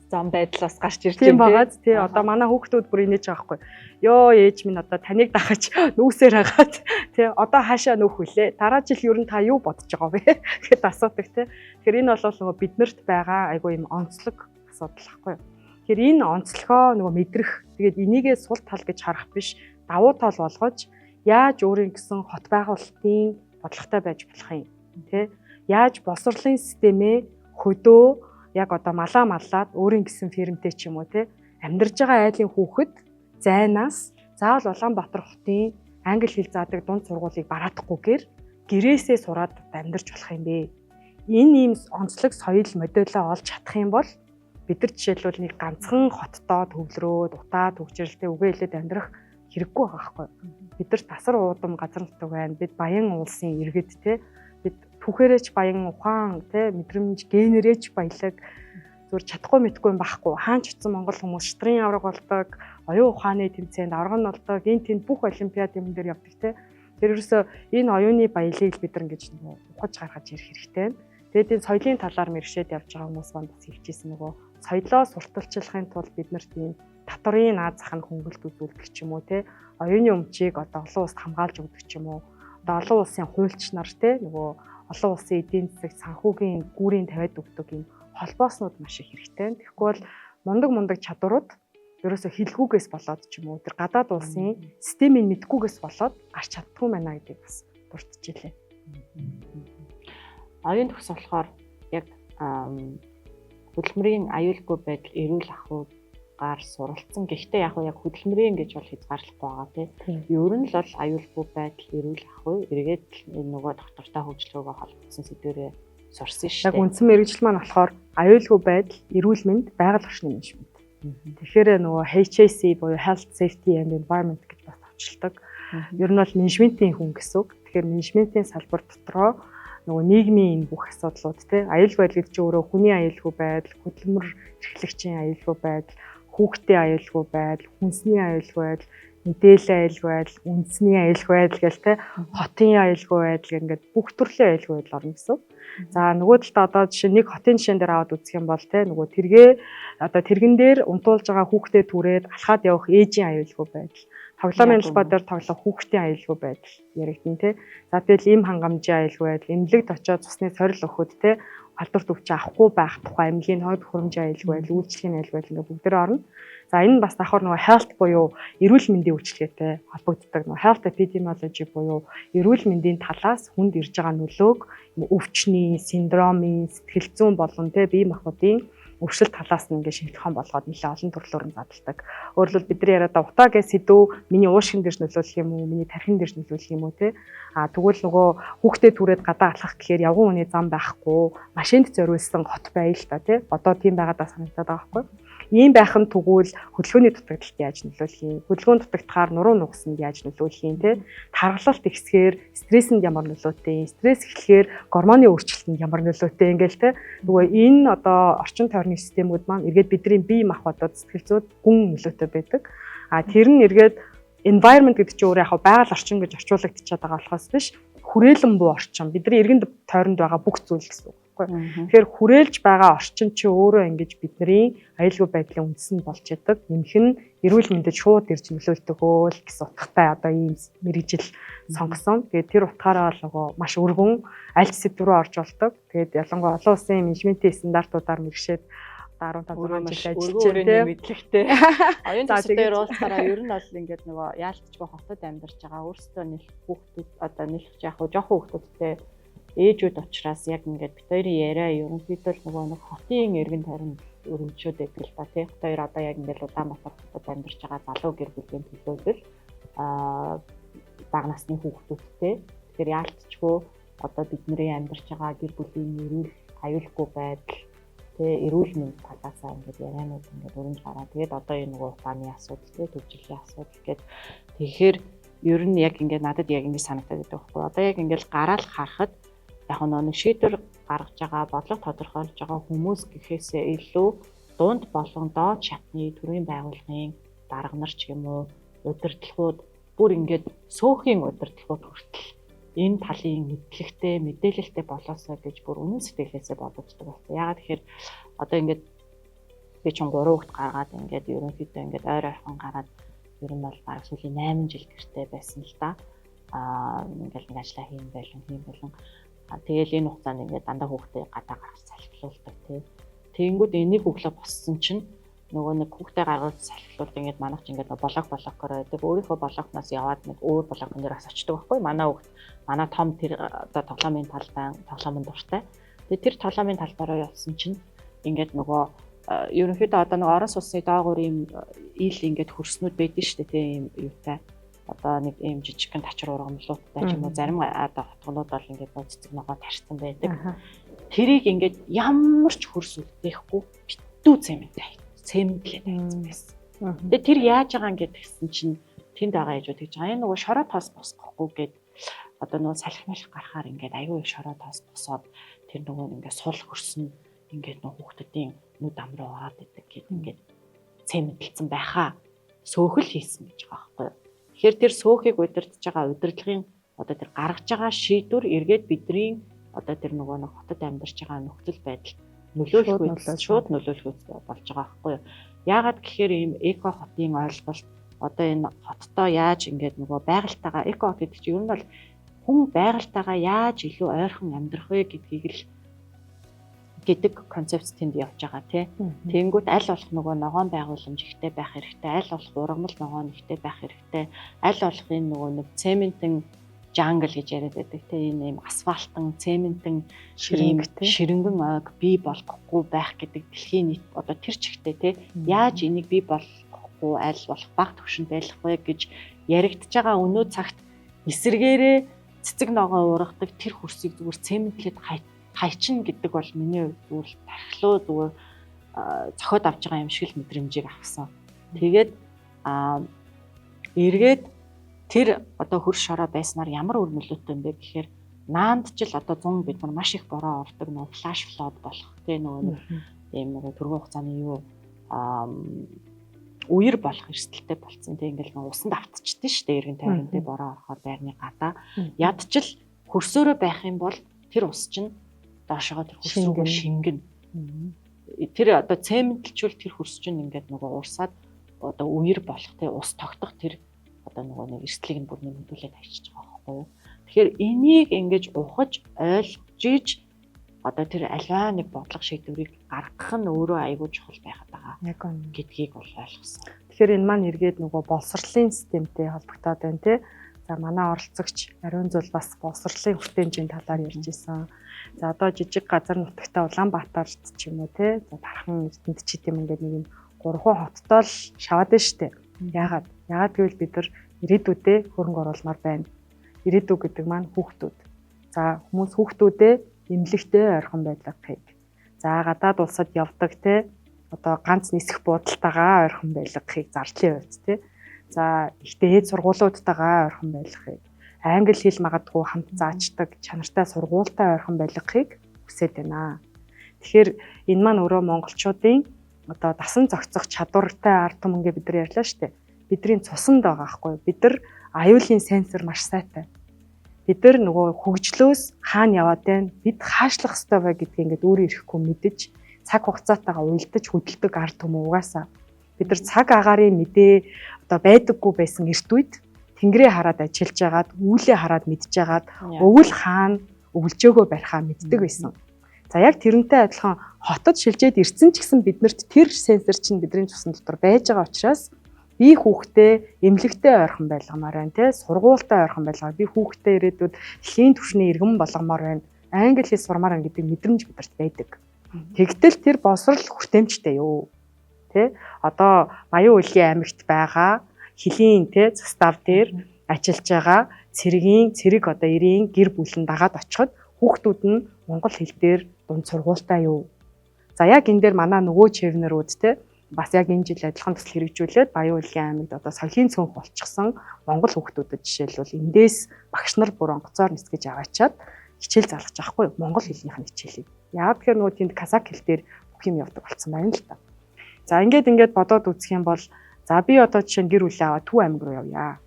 Зам байдлаас гарч ирж тийм байгааз тий одоо манай хүүхдүүд бүр инээж байгаа байхгүй ёо ээж минь одоо таныг дахиж нүүсээр хагаад тий одоо хаашаа нүүх вүлээ дараа жил ер нь та юу бодож байгаа вэ гэхэд асуудаг тий тэгэхээр энэ бол нөгөө биднэрт байгаа айгүй юм онцлог асуудал байхгүй тэгэхээр энэ онцлогоо нөгөө мэдрэх тэгээд энийгээ сул тал гэж харах биш давуу тал болгож яаж өөрийн гэсэн хот байгуулалтын бодлоготой байж болох юм тий яаж боловсролын системээ хөдөө яг одоо малаад өөрийн гэсэн фермтэй ч юм уу те амьдарж байгаа айлын хүүхэд зайнаас заавал Улаанбаатар хотын англи хэл заадаг дунд сургуулийг бараадахгүйгээр гэрээсээ сураад амьдарч болох юм бэ. Энэ ийм онцлог соёл модельоо олж чадах юм бол бид нар жишээлбэл нэг ганцхан хоттоо төвлөрөөд утаад хөгжрэлтэй үгээ хэлээд амьдрах хэрэггүй байгаа байхгүй. Бид нар тасар уудам газар нутаг байна. Бид баян улсын иргэд те бид түүхээрээч баян ухаан те мэдрэмж генерээч баялаг зүгээр чадахгүй мэдгүй юм байхгүй. Хаан ч утсан монгол хүмүүс шатрын авраг болдог, оюун ухааны тэмцээнд авраг нь болдог, энэ тэнд бүх олимпиад юм дээр явдаг те. Тэр ерөөсөө энэ оюуны баялыг бид нар ингэж нөгөө ухаж гаргаж ирэх хэрэгтэй. Тэгээд энэ соёлын талаар мэрэгшээд явж байгаа хүмүүс маань бас хэлчихсэн нөгөө соёлоо сурталчлахын тулд бид нар тийм татварын наад зах нь хөнгөлт үзүүлдэг ч юм уу те. Оюуны өмчийг одоо олон улсад хамгаалж өгдөг ч юм уу. Одоо олон улсын хуульч нар те нөгөө олон улсын эдийн засаг санхүүгийн гүүрийн тавиад өгдөг юм холбооснууд маш их хэрэгтэй. Тэгэхгүй бол мундаг чадварууд ерөөсө хилгүүгээс болоод ч юм уу тэр гадаад улсын системийг мэдгүйгээс болоод гарч чаддгүй байна гэдгийг бас дурдчихжээ. Оюун төгс болохоор яг хөдөлмөрийн аюулгүй байдал эрүүл ахуйгаар суралцсан. Гэхдээ яг хөдөлмөрийн гэж бол хязгаарлахгүй байгаа тийм. Ер нь л бол аюулгүй байдал эрүүл ахуй эргээд энэ нөгөө доктортой хөгжлөгөөгөө холбогдсон сэдвэрээ сурсан шүү дээ. Яг үндсэн мэргэжил маань болохоор аюулгүй байдал, эрүүл мэнд, байгаль орчны менежмент. Тэгэхээр нөгөө HSE буюу Health, Safety and Environment гэж бас товчилдог. Ер нь бол менежментийн хүн гэсэн үг. Тэгэхээр менежментийн салбар дотроо нөгөө нийгмийн энэ бүх асуудлууд тийм аюулгүй байдал гэж өөрөө хүний аюулгүй байдал, хөдөлмөр эрхлэгчийн аюулгүй байдал, хүүхдийн аюулгүй байдал, хүнсний аюулгүй байдал, мэдээллийн аюулгүй байдал, үндэсний аюулгүй байдал гэл тийм хотын аюулгүй байдал ингээд бүх төрлийн аюулгүй байдал орно гэсэн. За нөгөө талд одоо жишээ нэг хотын жишээн дээр аваад үзэх юм бол тийм нөгөө тэргэн дээр унтуулж байгаа хүүхдэд түрээд алхаад явах ээжийн аюулгүй байдал. Тоглоомын талбай дээр тоглох хүүхдийн аюулгүй байдал яригдэн тий. За тэгэл им хангамжийн аюулгүй байдал, эмнэлэгт очиод цусны сорил өгөхөд тий халдварт өвч авахгүй байх тухай эмнэлгийн хойд хөрөмжийн аюулгүй байдал, үйлчлэгийн аюулгүй байдал ингээ бүгдээр орно. За энэ бас давхар нөгөө health буюу эрүүл мэндийн үйлчлэгээтэй холбогддог нөгөө health epidemiology буюу эрүүл мэндийн талаас хүнд ирж байгаа нөлөөг өвчний, синдромын, сэтгэл зүйн болон тий бие махбодын өвшил талаас нь ингээ шинжилхэн болгоод нэлээд олон төрлөөр нь задлдаг. Өөрөлдвөл бидний яриад утаа гэж сэдв миний уушгин дээрс нөлөөлөх юм уу, миний тархин дээрс нөлөөлөх юм уу те. Тэгвэл нөгөө хүүхдэд түрээд гадаа алхах гэхээр явган хүний зам байхгүй, машинд зориулсан хот байл та те. Одоо тийм байгаадаа санагдаад байгаа байхгүй. Ийм байх нь тэгвэл хөдөлгөөний дутагдалд яаж нөлөөлөх юм? Хөдөлгөөний дутагдахаар нуруу нугасанд яаж нөлөөлөх юм те? Тархалт ихсгээр стрессэнд ямар нөлөөтэй? Стресс эхлэхээр гормоны өөрчлөлтөнд ямар нөлөөтэй ингээл те? Нөгөө энэ одоо орчин тойрны системүүд маань эргээд бидний бие махбодод сэтгэл зүйд гүн нөлөөтэй байдаг. Тэр нь эргээд environment гэдэг чинь өөрөө яг байгаль орчин гэж орчуулагдчихад байгаа болохоос биш хүрээлэн буу орчин. Бидний эргэн тойронд байгаа бүх зүйл гэсэн үг. Тэгэхээр хүрээлж байгаа орчин чи өөрөө ингэж бидний аюулгүй байдлын үндэс нь болж идэг. Нэмэх нь эрүүл мэндэд шууд ирж нөлөөлдөг өөл гэсэн утгатай одоо ийм мэрэгжил сонгосон. Тэгээд тэр утгаараа л нөгөө маш өргөн аль сэдв рүү орж болдог. Тэгээд ялангуяа олон улсын менежментийн стандартуудаар мэрэгшээд 15 жил ажиллаж байна мэдлэгтэй. Оюун төгсдөр уулзахаараа ер нь бол ингээд нөгөө яалтчгүй хотод амьдарч байгаа өөрсдөө нэлэх хүүхдүүд одоо нэлэх жоохон хүүхдүүдтэй ээжүүд учраас яг ингээд бид хоёрын яриа ерөнхийдөө л нөгөө нэг хотын эргэн тойронд өрөмчөөд байдаг л та тийм хоёр одоо яг ингээд Улаанбаатар хотод амьдарч байгаа залуу гэр бүлийн төлөөлөл бага насны хүүхдүүдтэй тэгэхээр яалтчгүй одоо бидний амьдарч байгаа гэр бүлийн эрүүл аюулгүй байдал тэгээ эрүүл мэнд талаасаа ингээд ярианууд ингээд өрнж гараа тэгээд одоо энэ нөгөө ухааны асуудал тэгээ төвжилийн асуудал гэдэг тэгэхээр ер нь яг ингээд надад яг ингэ санагдаад байдаг байхгүй одоо яг ингээд гараал харахад яг нэг шийдвэр гаргаж байгаа бодлого тодорхойлж байгаа хүмүүс гэхээсээ илүү дунд болон доод шатны төрийн байгууллагын дарга нар ч юм уу удирдлагууд бүр ингээд сөөхийн удирдлагууд хүртэл энэ талын мэдлэгтэй мэдээлэлтэй болоосоо гэж бүр үнэн сэтгэлээсээ бодогддог болсон. Яагаад тэгэхээр одоо ингээд би ч 3 хүүхэд гаргаад ингээд ерөнхийдөө ингээд ойр ойрхон гараад ер нь бол баг сүүлийн 8 жил гэртээ байсан л да. Ингээд нэг ажиллаа хийм байлон тэгэл энэ хугацаанд ингээд дандаа хүүхдээ гадаа гаргаж салхилуулдаг тий. Тэгэнгүүт энийг өглөө боссон чинь нөгөө нэг хүүхдээ гаргаж салхилуулдаг ингээд манайх ч ингээд блокоор байдаг. Өөрийнхөө блокноос яваад нэг өөр блокон дээр бас очдөг байхгүй. Манай хүүхд манай том тэр одоо тоглоомын талбай тоглоомын дуртай. Тэгээ тэр тоглоомын талбаараа явсан чинь ингээд нөгөө ерөнхийдөө одоо нэг орон сууцны доогуур ийм ил ингээд хөрснүүд байдаг шүү дээ тий ийм юутай. Одоо нэг ийм жижигхэн тачир ургамлуудтай ч юм уу зарим одоо хотгонууд бол ингээд цэцэг ногоо тарьсан байдаг. Тэрийг ингээд ямар ч хөрс үлдээхгүй битүү цемэнтлээ тавьсан байсан. Тэгээ тэр яаж байгаа юм гэдгсэн чинь тэнд байгаа ээжүүд гэж байгаа. Энэ нөгөө шороо тоос босгохгүй гээд одоо нөгөө салхи малх гарахаар ингээд аюу их шороо тоос босоод тэр нөгөө ингээд сул хөрсөн ингээд нөгөө хүүхдүүдийн нүд ам руу ороод идэг гээд ингээд цемэнтэлсэн байхаа сөөхөл хийсэн гэж байгаа байхгүй юу. Тэгэхээр тэр сөөхийг удирдах байгаа удирдлагын одоо тэр гаргаж байгаа шийдвэр эргээд бидний одоо тэр нөгөө нэг хотод амьдарч байгаа нөхцөл байдал шууд нөлөөлөх болж байгаа байхгүй юу. Яагаад гэхээр ийм эко хотын ойлголт одоо энэ хоттой яаж ингээд нөгөө байгальтайгаа эко хот гэдэг чинь ер нь бол хүн байгальтайгаа яаж илүү ойрхон амьдрах вэ гэдэг концепц тэнд явж байгаа тий. Тэнгүүт аль болох нөгөө ногоон байгууламж ихтэй байх хэрэгтэй, аль болох ургамал ногоон ихтэй байх хэрэгтэй, аль болох энэ нөгөө нэг цементэн жангл гэж яриад байдаг тий. Энэ юм асфальтан, цементэн ширэнгэн ойг бий болгохгүй байх гэдэг дэлхийн нийт одоо тэр чигтээ тий. Яаж энийг бий болгохгүй аль болох бага түвшинд байлгах вэ гэж яригдж байгаа өнөө цагт эсэргээрээ цэцэг ногоо ургадаг тэр хөрсийг зүгээр цементлээд хайчин гэдэг бол миний хувьд тархилуу зүгээр зохиод авч байгаа юм шиг л мэдрэмжийг авсан. Тэгээд эргээд тэр одоо хөрш шороо байснаар ямар үр нөлөөтэй юм бэ гэхээр наанд ч л одоо 100 бид нар маш их бороо ордог нөгөө флаш флод болох тийм нөгөө ийм нөгөө түргэн хугацааны юу үер болох эрсдэлтэй болсон. Тэг ингээл нөгөө усанд автчихдээ шүү дээ. Эргэн тойронд бороо орохоор байрны гадаа ядчил хөрсөөрөө байх юм бол тэр ус чинь доошогоо тэр хөрс рүүгээ шингэн. Тэр одоо цементэлчүүл тэр хөрс чинь ингээд нөгөө урсаад одоо үер болох тий ус тогтох тэр одоо нөгөө нэг эрсдлийг нь бүр нэмэгдүүлээд авчиж байгаа байхгүй юу. Тэгэхээр энийг ингэж ухаж ойлгож иж одоо тэр альва нэг бодлого шийдвэрийг гаргах нь өөрөө аягүй чухал байхад байгаа. Яг үнэ гэдгийг бол ойлгосон. Тэгэхээр энэ маань эргээд нөгөө боловсролын системтэй холбогдоод байна тий. За манай оролцогч Ариун Зүйл бас боловсролын хүртээмжийн талаар ярьж исэн. За одоо жижиг газар нутагтаа Улаанбаатарт ч юм уу тий. За Тархан Эрдэнэт ч гэдэм ингээд нэг юм 3 хоттой л шаваад байна штэ. Яагаад гэвэл бид нар ирээдүйдээ хөрөнгө оруулмаар байна. Ирээдүй гэдэг маань хүүхдүүд. За хүмүүс хүүхдүүдээ эмнэлэгтэй ойрхон байлгахыг. За гадаад улсад явдаг тий. Одоо ганц нисэх буудалтайгаа ойрхон байлгахыг зардлын хувьд тий. За ихтэй ээд сургуулиудтайгаа ойрхон байлгахыг. Англи хэл магадгүй хамт заачдаг чанартай сургуультай ойрхон байлгахыг хүсэж байна. Тэгэхээр энэ маань өөрөө монголчуудын одоо дасан зохицох чадвартай ард түмэнгээ бид нар ярьлаа шүү дээ. Бидний цуснд байгаа байхгүй. Бид нар аюулын сенсор маш сайтай. Бид нар нөгөө хөгжлөөс хаана яваад байна? Бид хаашлах ёстой бай гэдгийг ингээд өөрөө ирэхгүй мэдэж цаг хугацаатайгаа уялдаж хөдөлдөг ард түмэн угаасаа. Бид нар цаг агаарын мэдээ одоо байдаггүй байсан эрт үед тэнгэрээ хараад ажиллаж байгаад үүлээ хараад мэдчихэгаад өвөл хаана өвлжөөгөө барихаа мэддэг байсан. За яг тэрнтэй адилхан хотод шилжээд ирсэн ч гэсэн биднэрт тэр сенсор чинь бидний цусны дотор байж байгаа учраас би хүүхдээ эмнэлэгтэй ойрхон байлгамаар байна тий сургуультай ойрхон байлгаа би хүүхдээ ирээдүйд дэлхийн түвшний иргэн болгомоор байна англи хэл сурмаар байна гэдэг мэдрэмж бидэрт байдаг. Тэгтэл тэр боловсрол хүртээмжтэй юу тий одоо Баян Улгийн аймагт байгаа хилийн тий застав дээр ажиллаж байгаа цэрэг одоо ирийн гэр бүлэн дагаад очиход хүүхдүүд нь монгол хэл дээр дунд сургуультай юу. За яг энэ дээр манай нөгөө чивнэрүүд тий бас яг энэ жил адилхан төсөл хэрэгжүүлээд Баян Улгийн аймагт одоо соёлын цөөнх болчихсон монгол хүүхдүүдэд жишээлбэл эндээс багш нар бүр онгоцоор нисгэж аваачаад хичээл заалгаж байхгүй монгол хэлнийх нь хичээлийг. Яг тэгэхээр нөгөө тэнд казак хэл дээр бүх юм явдаг болсон байна л та. За ингээд бодоод үзэх юм бол за би одоо жишээ нь гэр бүлээ аваад Төв аймаг руу явъя.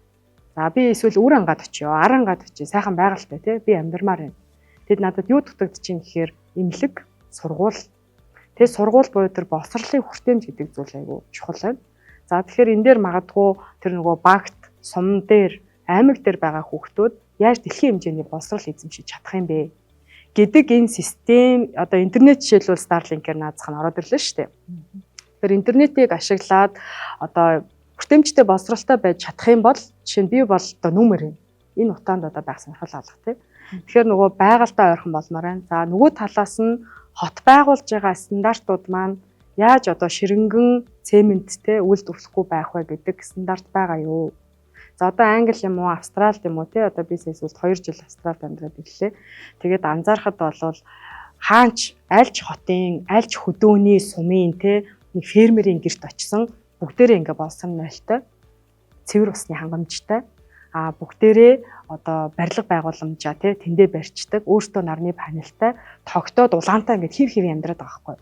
За би эсвэл Үр ангаад очиё, Ар ангаад очиё. Сайхан байгальтай тий би амьдармаар байна. Тэд надад юу дутагдчихээн гэхээр эмнэлэг, сургууль. Тэгээ сургууль буюу тэр боловсролын хүртээмж гэдэг зүйл айгүй чухал байна. За тэгэхээр энэ дээр магадгүй тэр нөгөө багт, сумн дээр, аймаг дээр байгаа хүүхдүүд яаж дэлхийн хэмжээний боловсрол эзэмшиж чадах юм бэ гэдэг энэ систем одоо интернет жишээлбэл Starlink-ээр наазах нь ороод ирлээ шүү дээ. Тэгэхээр интернетийг ашиглаад одоо хүртээмжтэй боловсролтой байж чадах юм бол жишээ нь би бол одоо нүүмэр юм. Энэ утаанд одоо байх сонирхол алга тий. Тэгэхээр нөгөө байгальтай ойрхон болмоор байна. За нөгөө талаас нь хот байгуулж байгаа стандартууд маань яаж одоо ширэнгэн цементтэй үйлд өсөхгүй байх вэ гэдэг стандарт байгаа юу. За одоо Англи юм уу, Австралид юм уу тий одоо би саясвал 2 жил Австралид амьдраад ирлээ. Тэгээд анзаархад болвол хаанч альч хотын, альч хөдөөний сумын те нэг фермерийн гэрт очсон бүгдээрээ ингээ болсон нойлтой цэвэр усны хангамжтай бүгдээрээ одоо барилга байгууламжаа те тэндээ барьцдаг өөртөө нарны панелтай тогтоод улаантай ингээ хэр хэр амьдраад байгаа байхгүй.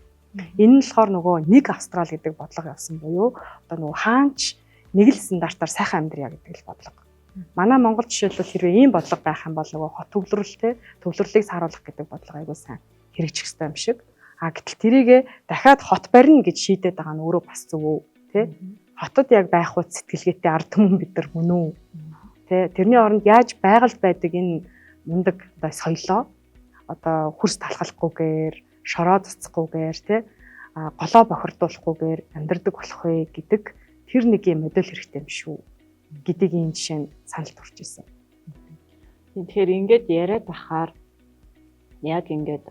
Энэ нь болохоор нөгөө нэг австрал гэдэг бодлого явсан буюу одоо нөгөө хаанч нэг л стандартаар сайхан амьдрья гэдэг л бодлого. Манай Монгол жишээлбэл хэрвээ ийм бодлого байх юм бол нөгөө хот төвлөрөлтэй төвлөрлийг сааруулах гэдэг бодлого айгуу сайн хэрэгжих хэрэгтэй юм шиг. Гэтэл тэрийгэ дахиад хот барина гэж шийдээд байгаа нь өөрөө бас зөв үү те? Хотод яг байх уу сэтгэлгээтэй ард түмэн бид нар мөн үү? Тэ тэрний оронд яаж байгальд байдаг энэ мундаг одоо соёлоо одоо хөрс талхалахгүйгээр, шороо цацхгүйгээр те голоо бохирдуулахгүйгээр амьдардаг болох вэ гэдэг тэр нэг юм модель хэрэгтэй юм шүү гэдэг энэ жишээ нь саналд орж ирсэн. Тэгэхээр ингээд яриад бахаар яг ингээд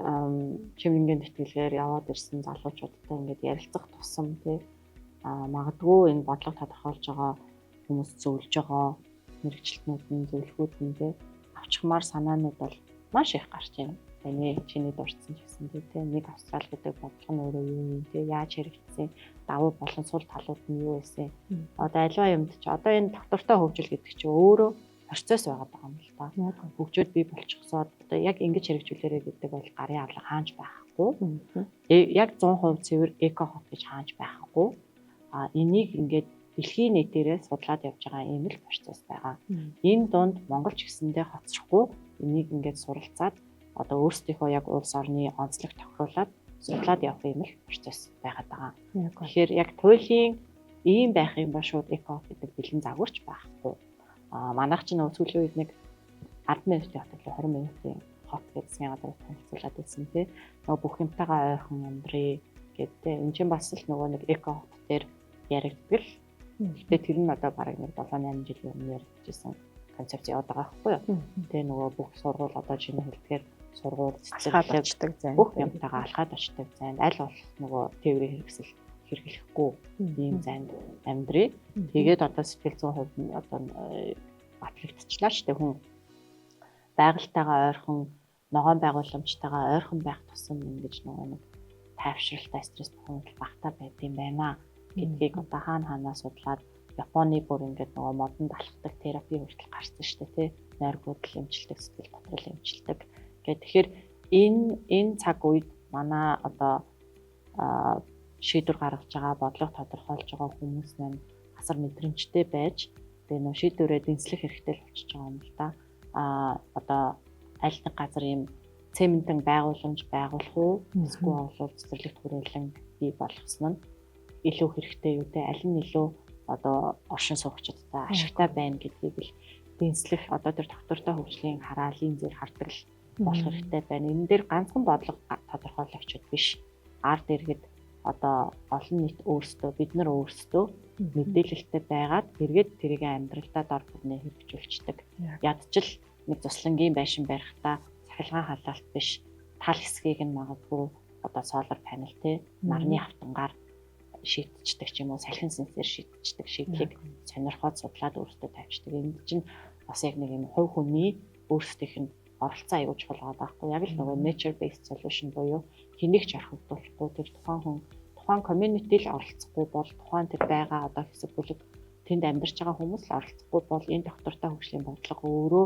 чимлэнгийн тэтгэлгээр яваад ирсэн залуучуудтай ингээд ярилцах тусам тий магадгүй энэ бодлого тодорхойлж байгаа хүмүүс зөвлөж байгаа мэрэгчлэтнүүд нь зөвлөхүүд нь тий авчмаар санаанууд бол маш их гарч байна. Таны чиний дурдсан гэсэн тий нэг австрал гэдэг бодлого нь өөрөө юу юм тий яаж хэрэгжсэн давуу болон сул талууд нь юу байсан. Одоо альва юмд чи одоо энэ доктортой хөгжил гэдэг чи өөрөө процесс байгаад байгаа юм л да. Хөгжөөд бий болчихсоод одоо яг ингэж хэрэгжүүлээрэ гэдэг бол гарын авлага хаанч байхгүй. Яг 100% цэвэр эко хот гэж хаанч байхгүй. Энийг ингээд дэлхийн нийтээрээ судлаад явж байгаа юм л процесс байгаа. Энэ дунд Монгол ч гэсэндээ хоцрохгүй энийг ингээд суралцаад одоо өөрсдийнхөө яг улс орны онцлог тохируулаад судлаад явах юм л процесс байгаад байгаа. Тэгэхээр яг туйлын ийм байх юм ба шууд эко гэдэг бэлэн загварч байхгүй. Манайх ч нөө сүүлийн үед нэг 10 минутын хот или 20 минутын хот гэсэн одоо танилцуулаад байсан тий. Нөгөө бүх юмтайгаа ойрхон амьдрий гэдэг. Энэ чинь бас л нөгөө нэг эко хот дээр яригддаг л. Гэтэ тэр нь одоо бараг нэг 7-8 жилийн өмнө яригдчихсэн концепц яваад байгаа байхгүй юу. Тэгээ нөгөө бүх сургууль одоо чиний хэлдгээр сургууль цэцэрлэг очдаг зайн бүх юмтайгаа алхаад очдаг зайн аль болох нөгөө тээврийн хэрэгсэл хэрэглэхгүй ийм зайд амьдрий. Тэгээд одоо сэтгэл зүйн хувьд нь одоо батлагдчихлаа шүү дээ хүн байгальтайгаа ойрхон ногоон байгууламжтайгаа ойрхон байх тусам ингэж нөгөө нэг тайвшралтай стресс тохиолдол багтаа байд юм байна гэдгийг одоо хаана судлаад Японы бүр ингээд нөгөө модонд алхдаг терапи хүртэл гарсан шүү дээ тий. Нойргуудл эмчилдэг, сэтгэл готрол эмчилдэг. Тэгэхээр энэ цаг үед манай одоо шийдвэр гаргаж байгаа, бодлого тодорхойлж байгаа хүмүүс маань асар мэдрэмжтэй байж тэгээ нөө шийдвэрээ дэнслэх хэрэгтэй л болчихж байгаа юм л да. Одоо аль нэг газар ийм цементэн байгууламж байгуулах уу, эсвэл бол цэцэрлэгт хүрээлэн бий болгосон нь илүү хэрэгтэй юу те, аль нь илүү одоо оршин суугчдад ашигтай байна гэдгийг л дэнслэх одоо тэр доктортой хөгжлийн хараалын зэр хардаг л болох хэрэгтэй байна. Энэ дээр ганцхан бодлого тодорхойлагчуд биш. Ард иргэд одоо олон нийт өөрсдөө бид нар өөрсдөө мэдээлэлтэй байгаад эргээд тэрийг амьдралдаа дор бүрнээ хэрэгжүүлчихдэг. Ядчил нэг туслангийн байшин барихтаа цахилгаан халаалт биш тал хэсгийг нь магадгүй одоо солар панел те нарны автангаар шийдчихдэг ч юм уу салхин сэнсээр шийдчихдэг шийдлийг сонирхоод судлаад өөртөө тавьчихдаг. Энд чинь бас яг нэг юм хувь хүний өөрсдийнх нь оролцоо аягүй чухал байгаа байхгүй яг л нөгөө nature based solution буюу хэнийг ч орхигдуулахгүй тэр тухайн community л оролцохгүй бол тухайн тэр байгаа одоо хэсэг бүлэг тэнд амьдарч байгаа хүмүүс л оролцохгүй бол энэ доктортой хөгжлийн бодлого өөрөө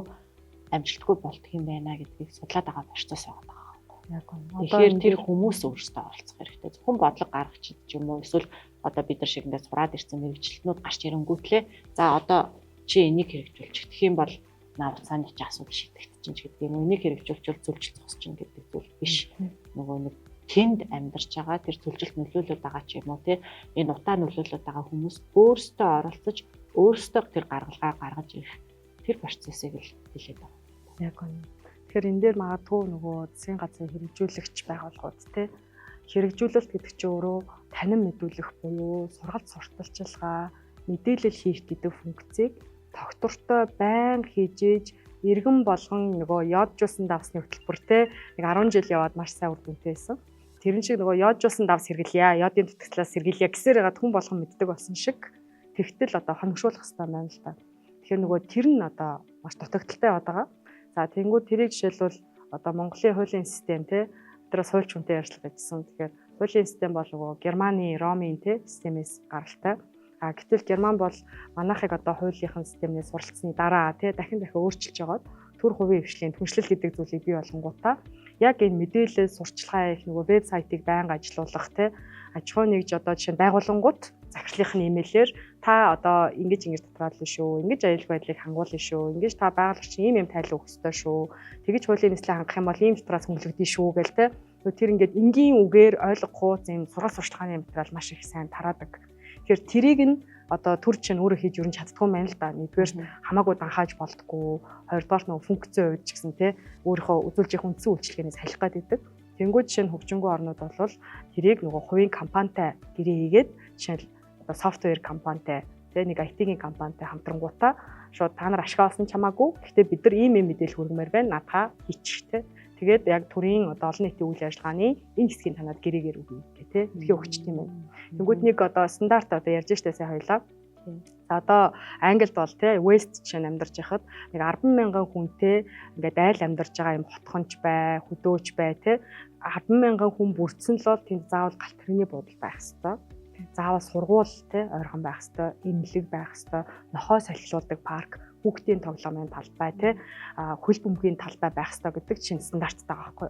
амжилтгүй болдго юм байна гэдгийг судлаад байгаа процесс байгаа. Тэгэхээр тэр хүмүүс өөрсдөө оролцох хэрэгтэй. Зөвхөн бодлого гаргах ч юм уу эсвэл одоо бид нар шиг ингээд сураад ирсэн мэрэгчлэтнүүд гарч ирэнгүүтлээ за одоо чи энийг хэрэгжүүлчих гэх юм бол наад цааны ч асуудал шийдэгдэж чинь гэдэг юм. Энийг хэрэгжүүлчихвэл зөвлөлт зогсож чинь гэдэг зүйл биш. Нөгөө нэг тэнд амьдарч байгаа тэр зөвлөлт нөлөөлөд байгаа ч юм уу те энэ утаа нөлөөлөд байгаа хүмүүс өөрсдөө оролцож өөрсдөө тэр гаргалгаа гаргаж ирэх тэр процессыг л хэлээд байгаа. Яг үнэ. Тэгэхээр энэ дээр магадгүй нөгөө засгийн газрын хэрэгжүүлэгч байгууллагууд те хэрэгжүүлэлт гэдэг чинь өөрөө танин мэдүүлэх буюу сургалт сурталчилгаа мэдээлэл хийх гэдэг функцийг тогтвортой байнга хийж иргэн болгон нөгөө яоджуулсан давсны хөтөлбөр те нэг 10 жил яваад маш сайн үр дүнтэй байсан. Тэрэн шиг нөгөө яоджуулсан давс хэрэглэе, яодын дутагдлаас хэрэглэе гэсээр ягаад хүн болгон мэддэг болсон шиг тэгтэл одоо хоногшуулах хэрэгтэй байна л та. Тэгэхээр нөгөө тэр нь одоо маш дутагдaltaй яваад байгаа. За тэнгууд тэрийг жишээлбэл одоо Монголын хуулийн систем те дотроо суульч хүнтэй ярьцлага ажилласан. Тэгэхээр суулийн систем бол нөгөө Германы, Ромын системээс гаралтай. Гэтэл Герман бол манайхыг одоо хуулийнхын системнээс суралцсны дараа дахин өөрчилж жагаад төр хувийн хвшлийн түншлэл гэдэг зүйлийг бий болгонгуудаа яг энэ мэдээлэл сурчлагын их нөгөө вебсайтыг байнга ажилуулах аж ахуй нэгж одоо жишээ нь байгууллагууд захирлынхны имэйлээр та одоо ингэж дотроолно шүү, ингэж аюулгүй байдлыг хангуулна шүү, ингэж та байгууллагч ийм тайлбар өгөх ёстой шүү, тэгэж хуулийн нийслэл хангах юм бол ийм дотроос хөнгөлөгдөн шүү гэл тэр ингээд энгийн үгээр ойлгохгүй зэн сургууль сурчлагын материал маш их сайн тараадаг. Тэгэхээр тэрийг нь одоо төр чинь өөрөө хийж өрн чаддгүй юм байна л да. Нэгдүгээр хамаагүй данхааж болдгоо, хоёрдугаар нь функцийн хувьд ч гэсэн өөрийнхөө үзүүлж явах үндсэн үйлчилгээнээс салих гэдэг. Тэнгүүд жишээ нь хөгжингөө орнууд бол тэрийг нөгөө хувийн компанитай гэрээ хийгээд жишээл одоо софтвер компанитай нэг IT-ийн компанитай хамтрангуудаа шууд та нар ашиг олсон чамаагүй. Гэхдээ бид нар ийм мэдээлэл хүргэмээр байна. Надаа хийчих Тэгээд яг төрийн одоо олон нийтийн үйл ажиллагааны энэ хэсгийг танаад гэрээгээр өгье гэх тээ өгчт юм байна. Тэнгүүд нэг одоо стандарт одоо ярьж штэ сая хоёлаа. За одоо Англид бол West жишээ амьдарч байхад нэг 10,000 хүнтэй ингээд айл амьдарч байгаа юм хотхонч бай, хөдөөч бай 10,000 хүн бүрдсэн л бол тэнд заавал галт тэрэгний буудал байх хэвээр. Заавал сургууль ойрхон байх хэвээр, эмнэлэг байх хэвээр, нохой салхилуулдаг парк, хүүхдийн тоглоомын талбай хөл бөмбөгийн талбай байх ёстой гэдэг чинь стандарттай байгаа байхгүй.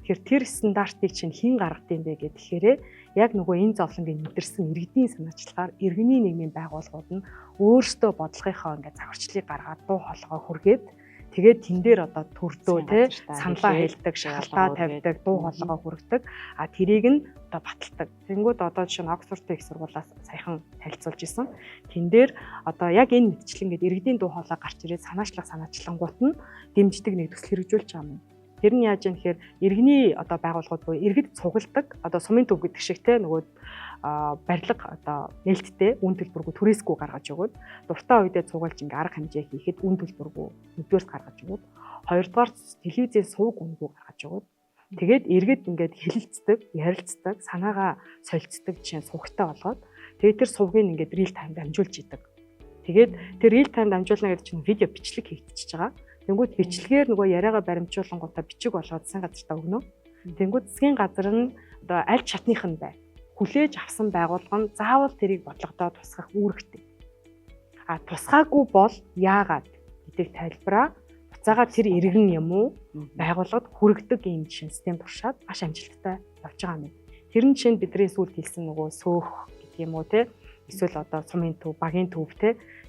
Тэгэхээр тэр стандартыг чинь хэн гаргад юм бэ гэхээр яг нөгөө энэ зовлонгийн мэдэрсэн иргэдийн санаачлагаар иргэний нийгмийн байгууллагууд нь өөрсдөө бодлогынхоо ингээд завхарчлалыг гаргаад дуу хоолойгоо хүргээд тэгээд тэн дээр одоо төрдөө саналаа хэлдэг, шалтгаан тавьдаг, дуу хоолойгоо хүргэдэг. Тэрийг нь одоо баталдаг. Тэнгүүд одоо жишээ нь Оксфордын их сургуулиас саяхан танилцуулж исэн. Тэн дээр одоо яг энэ мэдчлэн ингээд иргэдийн дуу хоолой гарч ирээд санаачлалангууд нь дэмждэг нэг төсөл хэрэгжүүлж байгаа юм. Тэр нь яаж юм гэхээр иргэний одоо байгууллагууд буюу иргэд цугладаг одоо сумын төв гэдэг шиг нөгөө барилга одоо нээлттэй үн төлбөргүй түрээсгүй гаргаж өгөөд дуртай үедээ цугуулж ингээ арга хэмжээ хийхэд үн төлбөргүй нэгдүгээр гаргаж өгөөд хоёрдугаар телевизийн сувг үнэгүй гаргаж өгөөд тэгээд иргэд ингээд хэлэлцдэг, ярилцдаг, санаагаа солилцдог жишээ сувгтай болгоод тэгээд тэр сувгийг ингээд real time дамжуулж идэг. Тэгээд тэр real time дамжуулна гэдэг чинь видео бичлэг хийгдчихэж байгаа. Тэнгүүд бичлэгээр нөгөө яриагаа баримжуулангуудаа бичиг болгоод засгийн газартаа өгнө. Тэнгүүд засгийн газар нь одоо аль шатных нь бай. Хүлээж авсан байгууллага нь заавал тэрийг бодлогодоо тусгах үүрэгтэй. Тусгаагүй бол яагаад гэдэг тайлбараа буцаага тэр иргэн юм уу байгууллагад хүргэдэг юм жишээ систем туршаад маш амжилттай явж байгаа юм. Тэр нь жишээ нь бидний сүүлд хэлсэн нөгөө сөөх гэдэг юм уу эсвэл одоо сумын төв, багийн төв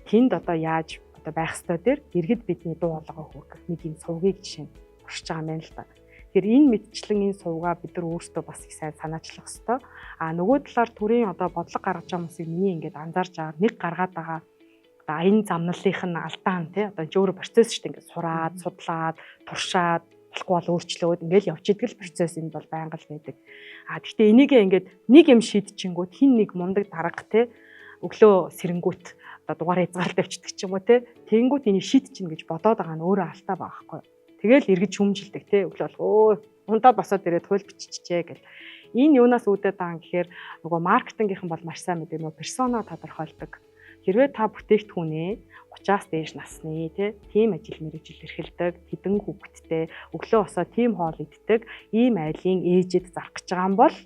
тэнд одоо яаж байх ёстой дээр иргэд бидний дуу хоолойгоо хүргэх нэг юм сувгийг жишээ туршиж байгаа юм байна л да. Тэгэхээр энэ мэдчлэн энэ сувгаа бид нар өөрсдөө бас их сайн санаачлах ёстой. Нөгөө талаар төрийн одоо бодлого гаргаж байгаа хүмүүсийг миний ингээд анзаарж байгаа нэг гаргаад байгаа энэ замналлынх нь алдаан одоо жөөр процесс шүү дээ ингээд сураад, судлаад, туршаад болохгүй бол өөрчлөөд ингээд явж идэл процесс энэ бол байнга л байдаг. Гэхдээ энийгээ ингээд нэг юм шийдчихэнгүүт хин нэг мундаг дарга өглөө сэрэнгүүт дугаар хязгаарлалт авчдаг ч юм уу тэгэнгүүт энийг шийдчихнэ гэж бодоод байгаа нь өөрөө алдаа байхгүй. Тэгэл эргэж хүмжилдэг өглөө ундаад босоод ирээд хууль биччихжээ гэл. Энэ юунаас үүдээд байгаа юм гэхээр нөгөө маркетингийнхан бол маш сайн мэдээ нөгөө персона тодорхойлдог. Хэрвээ та бүтээгдэхүүнээ 30-аас дээш насны тийм ажил мэргэжил эрхэлдэг, хэдэн хүүхэдтэй өглөө босоод тийм хоол иддэг, ийм айлын ээжэд зарах гэж байгаа юм бол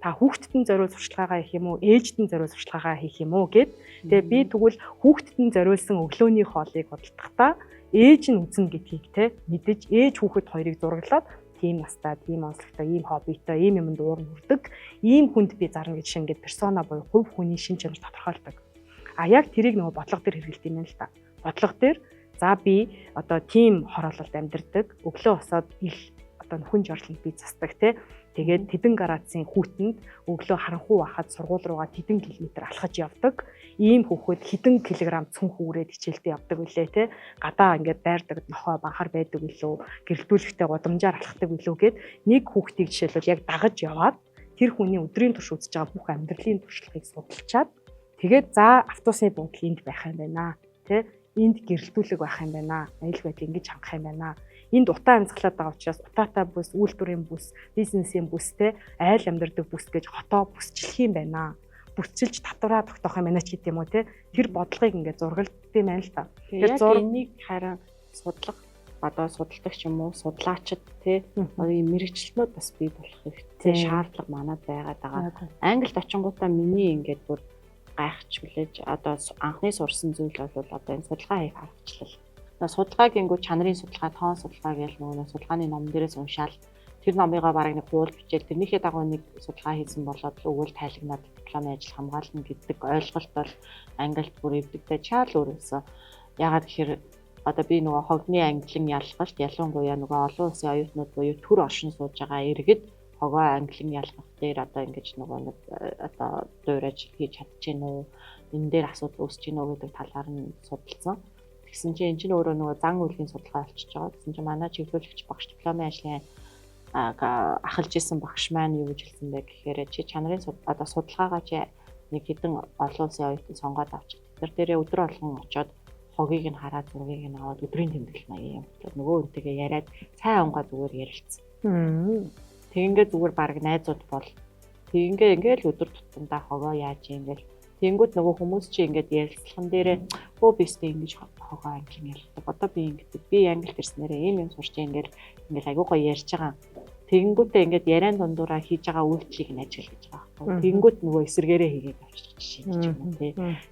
та хүүхдэд нь зориулсан сурчлагаагаа хийх юм уу, ээжд нь зориулсан сурчлагаагаа хийх юм уу гэд. Тэгээ би тэгвэл хүүхдэд нь зориулсан өглөөний хоолыг бодлохдоо ээж нь үзнэ гэдгийг мэдэж ээж хүүхэд хоёрыг зураглаад тийм настай, тийм онцлогтой, ийм хоббитой, ийм юмд уурн хүрдэг, ийм хүнд би зарна гэж шингээд персона буюу хувь хүний шин чанар тодорхойлдог. Яг тэрийг нөгөө бодлого дээр хэрэгэлдэг юм л та. Бодлого дээр за би одоо тийм хороололд амьдардаг, өглөө босоод ил одоо нөхөн жорлонд би засдаг Тэгээд тэдэн градусын хүүтэнд өглөө харанхуй байхад сургууль руугаа тэдэн километр алхаж явдаг. Ийм хүүхэд хэдэн килограмм цүнх үүрээд хичээлдээ явдаг үлээ Гадаа ингээд дайрдаг нохой банхар байдаг үлээ. Гэрэлтүүлэхтэй гудамжаар алхдаг үлээ гэд нэг хүүхдийг жишээлбэл яг дагаж яваад тэр хүний өдрийн турш үзэж байгаа бүх амьдралын туршлагыг судалчаад тэгээд за автобусны буудлын энд байх юм байна. Энд гэрэлтүүлэг байх юм байна. Аюул байдлыг ингэж хангах юм байна. Энд утаа амсгалаад байгаа учраас утаатай бүс, үйлдвэрийн бүс, бизнесийн бүстэй айл амьдардаг бүс гэж хотоо бүсчлэх юм байна. Бүсчилж татвараа тогтоох юм байна ч гэдэм үү Тэр бодлогыг ингээд зургалддаг юм байна л та. Тэгэхээр зургийг харин судлах одоо судалдагч юм уу, судлаачид тий ийм мэрэгчлэнүүд бас бий болох хэрэгтэй шаардлага манад байгаад байгаа. Англид очингуудаа миний ингээд бүр гайхаж хүлээж одоо анхны сурсан зүйл бол одоо энэ судалгаа хийх аргачлал. Одоо судалгааг ингүү чанарын судалгаа, тоон судалгаа гэж нөгөө судалгааны ном дээрээс уншаал тэр номыгоо бараг нэг хуул бичээл тэрнийхээ дагуу нэг судалгаа хийсэн болоод өгөөл тайлагнаад дипломын ажил хамгаална гэдэг ойлголт бол англид бүр эвдэгтэй чаал өөрөөсөө ягаад гэхээр одоо би нөгөө хогны англин ялгалт ялангуяа нөгөө олон улсын оюутнууд буюу төр оршин сууж байгаа иргэд хогоо англин ялгах дээр одоо ингэж нөгөө нэг одоо дуурайж хийж чадчихэв үү энэ дээр асуудал үүсэж гинөө гэдэг талаар нь судалсан. Тэгсэн чинь энэ чинь өөрөө нөгөө зан үйлийн судалгаа болчихж байгаа. Тэгсэн чинь манай чиглүүлэгч багш дипломын ажлын ахалж исэн багш маань юу гэж хэлсэн бэ гэхээр чи чанарын одоо судалгаагаа чи нэг хэдэн олон улсын оюутан сонгоод авчих. Тэр дээрээ өдөр болгон очоод хогийг нь хараад зургийг нь аваад өдрийн тэмдэглэл маяг юм. Нөгөө үнтэйгээ яриад цай унгаа зүгээр ярилцсан. Тэгингээ зүгээр баг найзууд бол тэгингээ ингээл өдөр тутамдаа хогоо яаж юм гээл. Тэнгүүд нөгөө хүмүүс чи ингээд ярилцлаган дээрээ өө бистэ ингэж хогоо англин ялдаг. Одоо би ингээд би англи ирснээрээ ийм юм сурч ингээл айгуу гоё ярьж байгаа. Тэгэнгүүтээ ингээд яриан дундуура хийж байгаа үйлчлийг нь ажиглаж байгаа байхгүй. Тэгэнгүүт нөгөө эсэргээрээ хийгээд авчирч жишээ юм уу тий.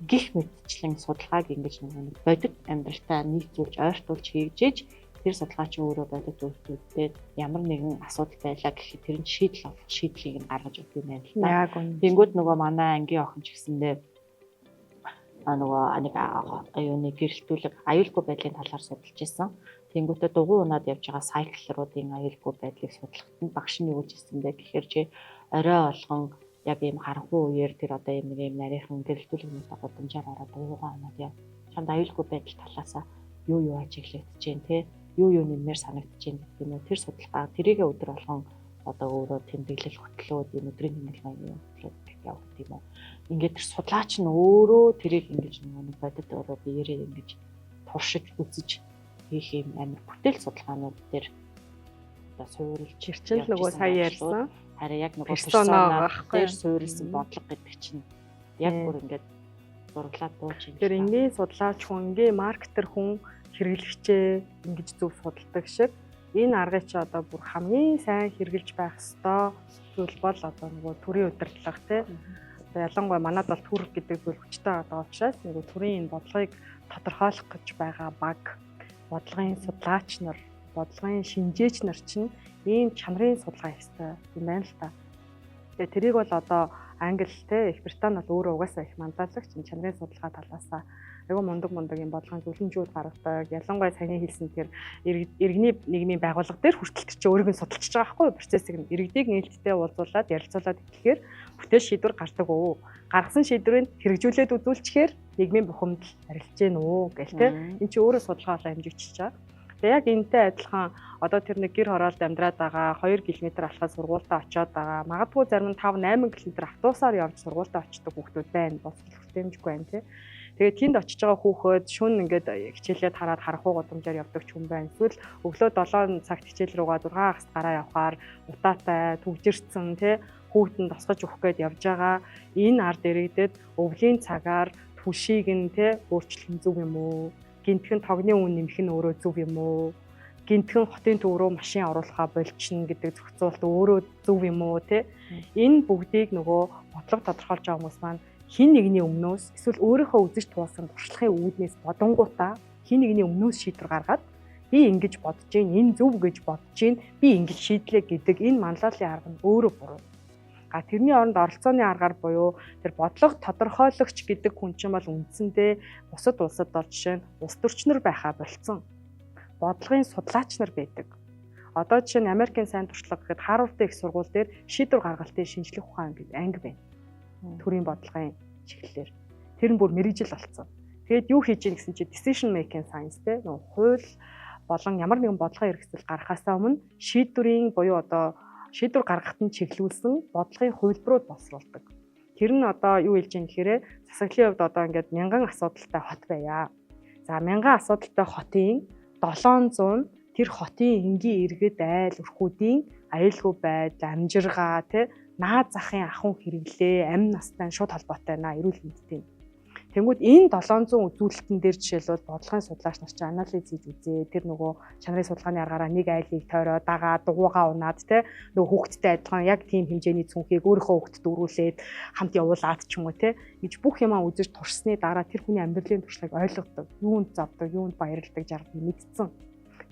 Гих мэдчлэн судалгааг ингэж нөгөө бодит амьдралтаа нийцүүлж ойртуулж хийгжээж тэр судалгаач өөрөө бодит үйлдэлтэй ямар нэгэн асуудал байлаа гэхэд тэр нь шийдэл олох шийдлийг нь гаргаж өгөх юм байна л да. Яг үнэ. Тэгэнгүүт нөгөө манай ангийн охин ч гэсэндээ нөгөө нэг аюуны гэрэлтүүлэг аюулгүй байдлын талаар судалж исэн. Тэнгүүтээ дугуй унаад явж байгаа сайклруудын аюулгүй байдлыг судлахад багш нь юу гэж хэлсэн бэ гэхээр чи орой болгон яг ийм харанхуй үеэр тэр одоо ийм нарийнхан гэрэлтүүлэгнүүдээ гудамжаар ороод дугуйгаа унаад яв. Чамд аюулгүй байдал талаасаа юу ажиглагдаж जैन те юу нэмээр санагдаж байна гэдэг юм уу тэр судалгаа тэрийгэ өдөр болгон одоо өөрөө тэмдэглэл хөтлөөд энэ өдрийн тэмдэглэл хөтлөөд явуулдаг юм уу. Ингээд тэр судлаач нь өөрөө тэрийг ингэж нэг бодит өөрөө биеэрээ ингэж туршиж үзэж хийх юм амар бүтээл судалгаанууд дээр одоо суурилж чирчил нөгөө сая ярьсан. Харин яг нөгөө персонаа дээр суурилсан бодлого гэдэг чинь яг бүр ингээд зураглаад бууж юм. Тэр энгийн судлаач хүн, энгийн маркетер хүн хэрэглэгчээ ингэж зөв судалдаг шиг энэ аргыг чи одоо бүр хамгийн сайн хэрэгжилж байх ёстой зүйл бол одоо нөгөө төрийн удирдлага тий. Ялангуяа манад бол төр гэдэг зүйл хүчтэй байгаа учраас нөгөө төрийн энэ бодлогыг тодорхойлох гэж байгаа баг бодлогын судлаач нар, бодлогын шинжээч нар чинь ийм чанарын судалгаа хийх ёстой юм байна л та. Тэгээ тэрийг бол одоо Англи те Их Британи бол өөрөө угаасаа их манлайлагч чанарын судалгаа талаасаа айгүй мундаг юм бодлогын зөвлөмжүүд гаргадаг. Ялангуяа саяны хэлсэн тэр иргэний нийгмийн байгууллага дээр хүртэл чи өөрийг нь судалчихж байгаа байхгүй процессыг нь иргэдийг нээлттэй уулзуулад ярилцуулаад итгэхээр бүтээл шийдвэр гардаг уу? Гаргасан шийдвэрийг хэрэгжүүлээд үзүүлчихээр нийгмийн бухимдал арилж гэнэ үү гэл те. Энд чи өөрөө судалгаа болоо хэмжигдчихэж байгаа. Тэгээ яг энэтэй адилхан одоо тэр нэг гэр хороолд амьдраад байгаа 2 км алхаад сургуультаа очиод байгаа. Магадгүй зарим нь 5-8 км автобусаар явж сургуультаа очдог хүүхдүүд байна. Босчлох хэмжиггүй байна тий. Тэгээд тэнд очиж байгаа хүүхэд шөнө ингээд хичээлээд хараад харанхуй гудамжаар явдаг ч юм байна. Эсвэл өглөө 7 цагт хичээл рүүгээ 6 хагас гараа явахаар утаатай, түгжирцэн тий хүүхэнд тосгож өгөх гээд явж байгаа. Энэ ард иргэдэд өвлийн цагаар түшийг нь тий өөрчлөх зөв юм уу? Гинтхэн тогны үн нэмэх нь өөрөө зөв юм уу? Гинтхэн хотын төв рүү машин оруулахаа болчихно гэдэг зохицуулт өөрөө зөв юм уу те? Энэ бүгдийг нөгөө бодлого тодорхойлж байгаа хүмүүс маань хин нэгний өмнөөс эсвэл өөрийнхөө үзэж туулсан туршлагын үүднээс бодонгуудаа хин нэгний өмнөөс шийдвэр гаргаад би ингэж бодож гин энэ зөв гэж бодож гин би ингэж шийдлээ гэдэг энэ манлайлалын арга нь өөрөө буруу. Тэрний оронд оролцооны аргаар буюу тэр бодлого тодорхойлогч гэдэг хүн чинь бол үндсэндээ бусад улсад бол жишээ нь улс төрчнөр байхаа болцсон. Бодлогын судлаач нар байдаг. Одоо жишээ нь Америкийн сайн туршлага гэхэд Харвардын их сургууль дээр шийдвэр гаргалтын шинжлэх ухаан гэдэг анги байна. Төрийн бодлогын чиглэлээр. Тэр нь бүр мэргэжил болсон. Тэгээд юу хийж ийн гэсэн чинь decision making science те нөө хууль болон ямар нэгэн бодлогын хэрэгсэл гаргахаасаа өмнө шийдвэрийн буюу одоо шийдвэр гаргахад нь чиглүүлсэн бодлогын хувилбарууд боловсруулдаг. Тэр нь одоо юу хэлж ийм гэхээр засаглалын хувьд одоо ингээд 1000 асуудалтай хот байя. За 1000 асуудалтай хотын 700 тэр хотын энгийн иргэд айл өрхүүдийн аюулгүй байдал, амжиргаа, наад захын ахуйн хэрэглээ, амь настай шууд холбоотой байна, эрүүл мэндэд. Тэнгүүд энэ 700 үзүүлэлтэн дээр жишээлбэл бодлогын судлаач нар чинь анализ хийж үзээ. Тэр нөгөө чанарын судалгааны аргаараа нэг айлыг тойроо дагаа дугуугаа унаад те нөгөө хүүхдтэй адилхан яг тийм хэмжээний цүнхийг өөрийнхөө хүүхдэд дөрвүүлээд хамт явуулаад ч юм уу те гэж бүх юмаа үзэж туршсны дараа тэр хүний амьдралын туршлагыг ойлгодог. Юунд завдаг, юунд баярладаг жаргал мэдсэн.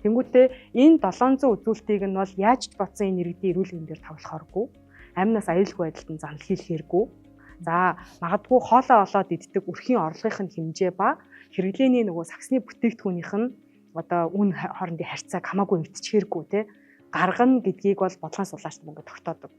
Тэнгүүтээ энэ 700 үзүүлэлтийг нь бол яаж бодсон энэ иргэдийн эрүүл мэндээр тавлахааргүй, амнаас аюулгүй байдалд нь занл хийлэхээргүй. За магадгүй хоолоо олоод иддэг өрхийн орлогын хэмжээ ба хэрэглээний нөгөө саксны бүтээгдэхүүнийх нь одоо үн хоорондын харьцааг хамаагүй мэдчихээргүй те гаргана гэдгийг бол бодлогын судлаач нар ингээд тогтоодог.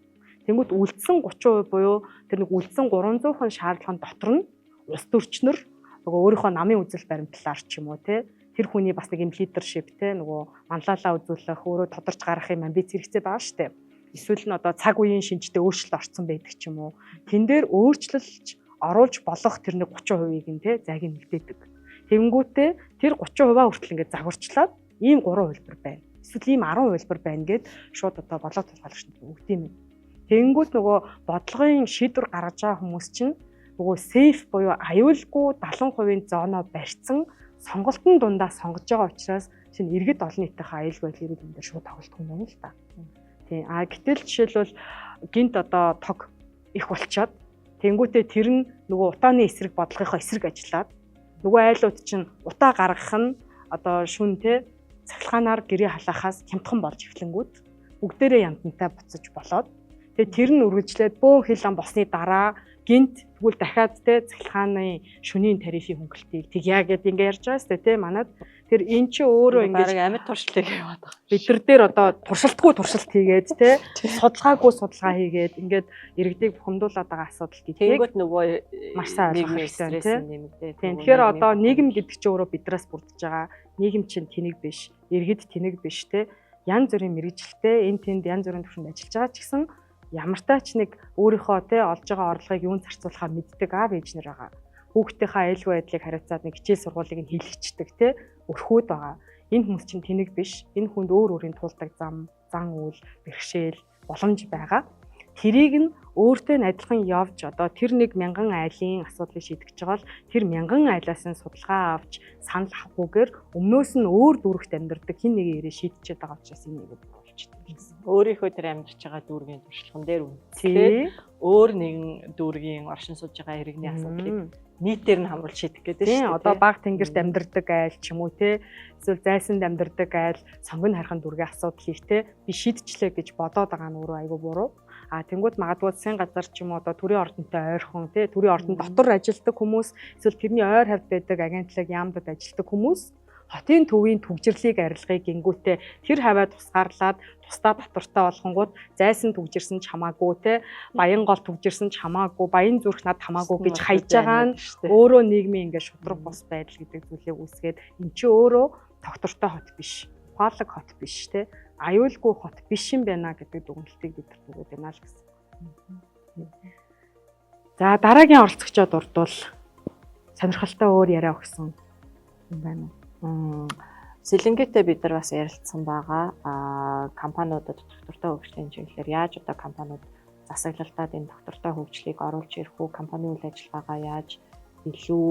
Тэнгүүд үлдсэн 30% буюу тэр нэг үлдсэн 300% шаардлагын дотор нь улс төрчнөр нөгөө өөрийнхөө намын үзэл баримтлалаар ч юм уу те тэр хүний бас нэг юм лидершип те нөгөө манлайлаа үзүүлэх өөрөө тодорч гарах юм амбиц хэрэгцээ байгаа шүү дээ. Эсвэл нь одоо цаг үеийн шинжтэй өөрчлөлт орцсон байдаг ч юм уу. Тэн дээр өөрчлөлт оруулж болох тэр нэг 30%-ийг нь те зайг нь үлдээдэг. Тэнгүүтээ тэр 30%-аа хүртэл ингээд загварчлаад ийм 3 хувилбар байна. Эсвэл ийм 10 хувилбар байна гэд шууд одоо бодлого тодорхойлогч нар өгд юм. Тэнгүүт нөгөө бодлогын шийдвэр гаргаж байгаа хүмүүс чинь нөгөө сейф буюу аюулгүй 70% зооноо барьсан сонголтын дундаа сонгож байгаа учраас шинэ иргэд олон нийтийнхээ аюулгүй байдлыг энэ шууд тоглох юм байна л та. Тийм. Гэтэл жишээлбэл гинт одоо тог их болчоод тэнгүүтээ тэр нь нөгөө утааны эсрэг бодлогынхоо эсрэг ажиллаад нөгөө айлууд чинь утаа гаргах нь одоо шүн те цахилгаанаар гэрээ халаахаас хямдхан болж эхлэнгүүт бүгдээрээ янтантай буцаж болоод тэгээ тэр нь үргэлжлээд бөөн хил ам босны дараа гинт тэгвэл дахиад те цахилгааны шөнийн тарифын хөнгөлтийг тэгья гэд ингээ ярьж байгаа сте те манад тэр эн чи өөрөө ингээ амьд туршилтыг яваад байгаа. Бид нар дээр одоо туршилтгүй туршилт хийгээд те судалгаагүй судалгаа хийгээд ингээд иргэдийг бухимдуулаад байгаа асуудал гэдгийг Тэнгүүт нөгөө маш сайн ойлгох хэрэгтэй тийм. нэмэгдээ. Тэгэхээр одоо нийгэм гэдэг чинь өөрөө бидраас бүрдэж байгаа. Нийгэм чинь тэнэг биш, иргэд тэнэг биш те. Янз бүрийн мэрэгжилтэй энэ тэнд янз бүрийн төвшөнд ажиллаж байгаа ч гэсэн ямартай ч нэг өөрийнхөө те олж байгаа орлогыг юунд зарцуулахаа мэддэг аав ээж нар байгаа. Хүүхдийнхээ аюулгүй байдлыг хариуцаад нэг хичээл сургуулийг нь хийлгэждэг те өрхөөд байгаа. Энэ хүмүүс чинь тэнэг биш. Энэ хүнд өөр өөрийн тулдаг зан үйл, бэрхшээл, боломж байгаа. Тэрийг нь өөртөө нь адилхан явж одоо тэр нэг мянган айлын асуудлыг шийдэж байгаа бол тэр мянган айлаас нь судалгаа авч санал авахгүйгээр өмнөөс нь өөр дүүрэгт амьдардаг хин нэг ирээ шийдчихэд байгаа учраас энэ нэг болчихдог гэсэн. Өөрийнхөө тэр амьдарч байгаа дүүргийн туршлаган дээр үнэлээ. Өөр нэгэн дүүргийн оршин сууж байгаа иргэний асуудлыг нийтээр нь хамруулж шийдэх гэдэг шүү дээ. Одоо баг тэнгэрт амьдардаг айл ч юм уу те эсвэл зайсанд амьдардаг айл сонгон хархан дүүргийн асуудлыг те би шийдчихлээ гэж бодоод байгаа нь өөрөө айгүй буруу. Тэнгүүд магадгүй засгийн газар ч юм уу одоо төрийн ордонтой ойрхон тий төрийн ордон дотор ажилладаг хүмүүс эсвэл тэрний ойр хавьд байдаг агентлаг яамдад ажилладаг хүмүүс хотын төвийн түгжирлийг арилгахыг гингүүтээ тэр хаваа тусгаарлаад тусдаа татвартай болгонгууд зайсан түгжирсэн ч хамаагүй тий баян гол түгжирсэн ч хамаагүй баян зүрх над хамаагүй гэж хайж байгаа нь өөрөө нийгмийн ингээд шудраг бос байдал гэдэг зүйлийг үүсгээд эн чи өөрөө тогтвортой хот биш ухаалаг хот биш тий аюулгүй хот биш юм байна гэдэг дүгнэлтийг бид түгээд байна л гэсэн. За дараагийн оролцогчдод урдвал сонирхолтой өөр яриа өгсөн юм байна уу? Сэлэнгээтэй бид нар бас ярилцсан байгаа. Компаниудад доктортой хөгжлийн чиглэлээр яаж одоо компаниуд засаглалтад энэ доктортой хөгжлийг оруулж ирэх үү? Компанийн үйл ажиллагаагаа яаж илүү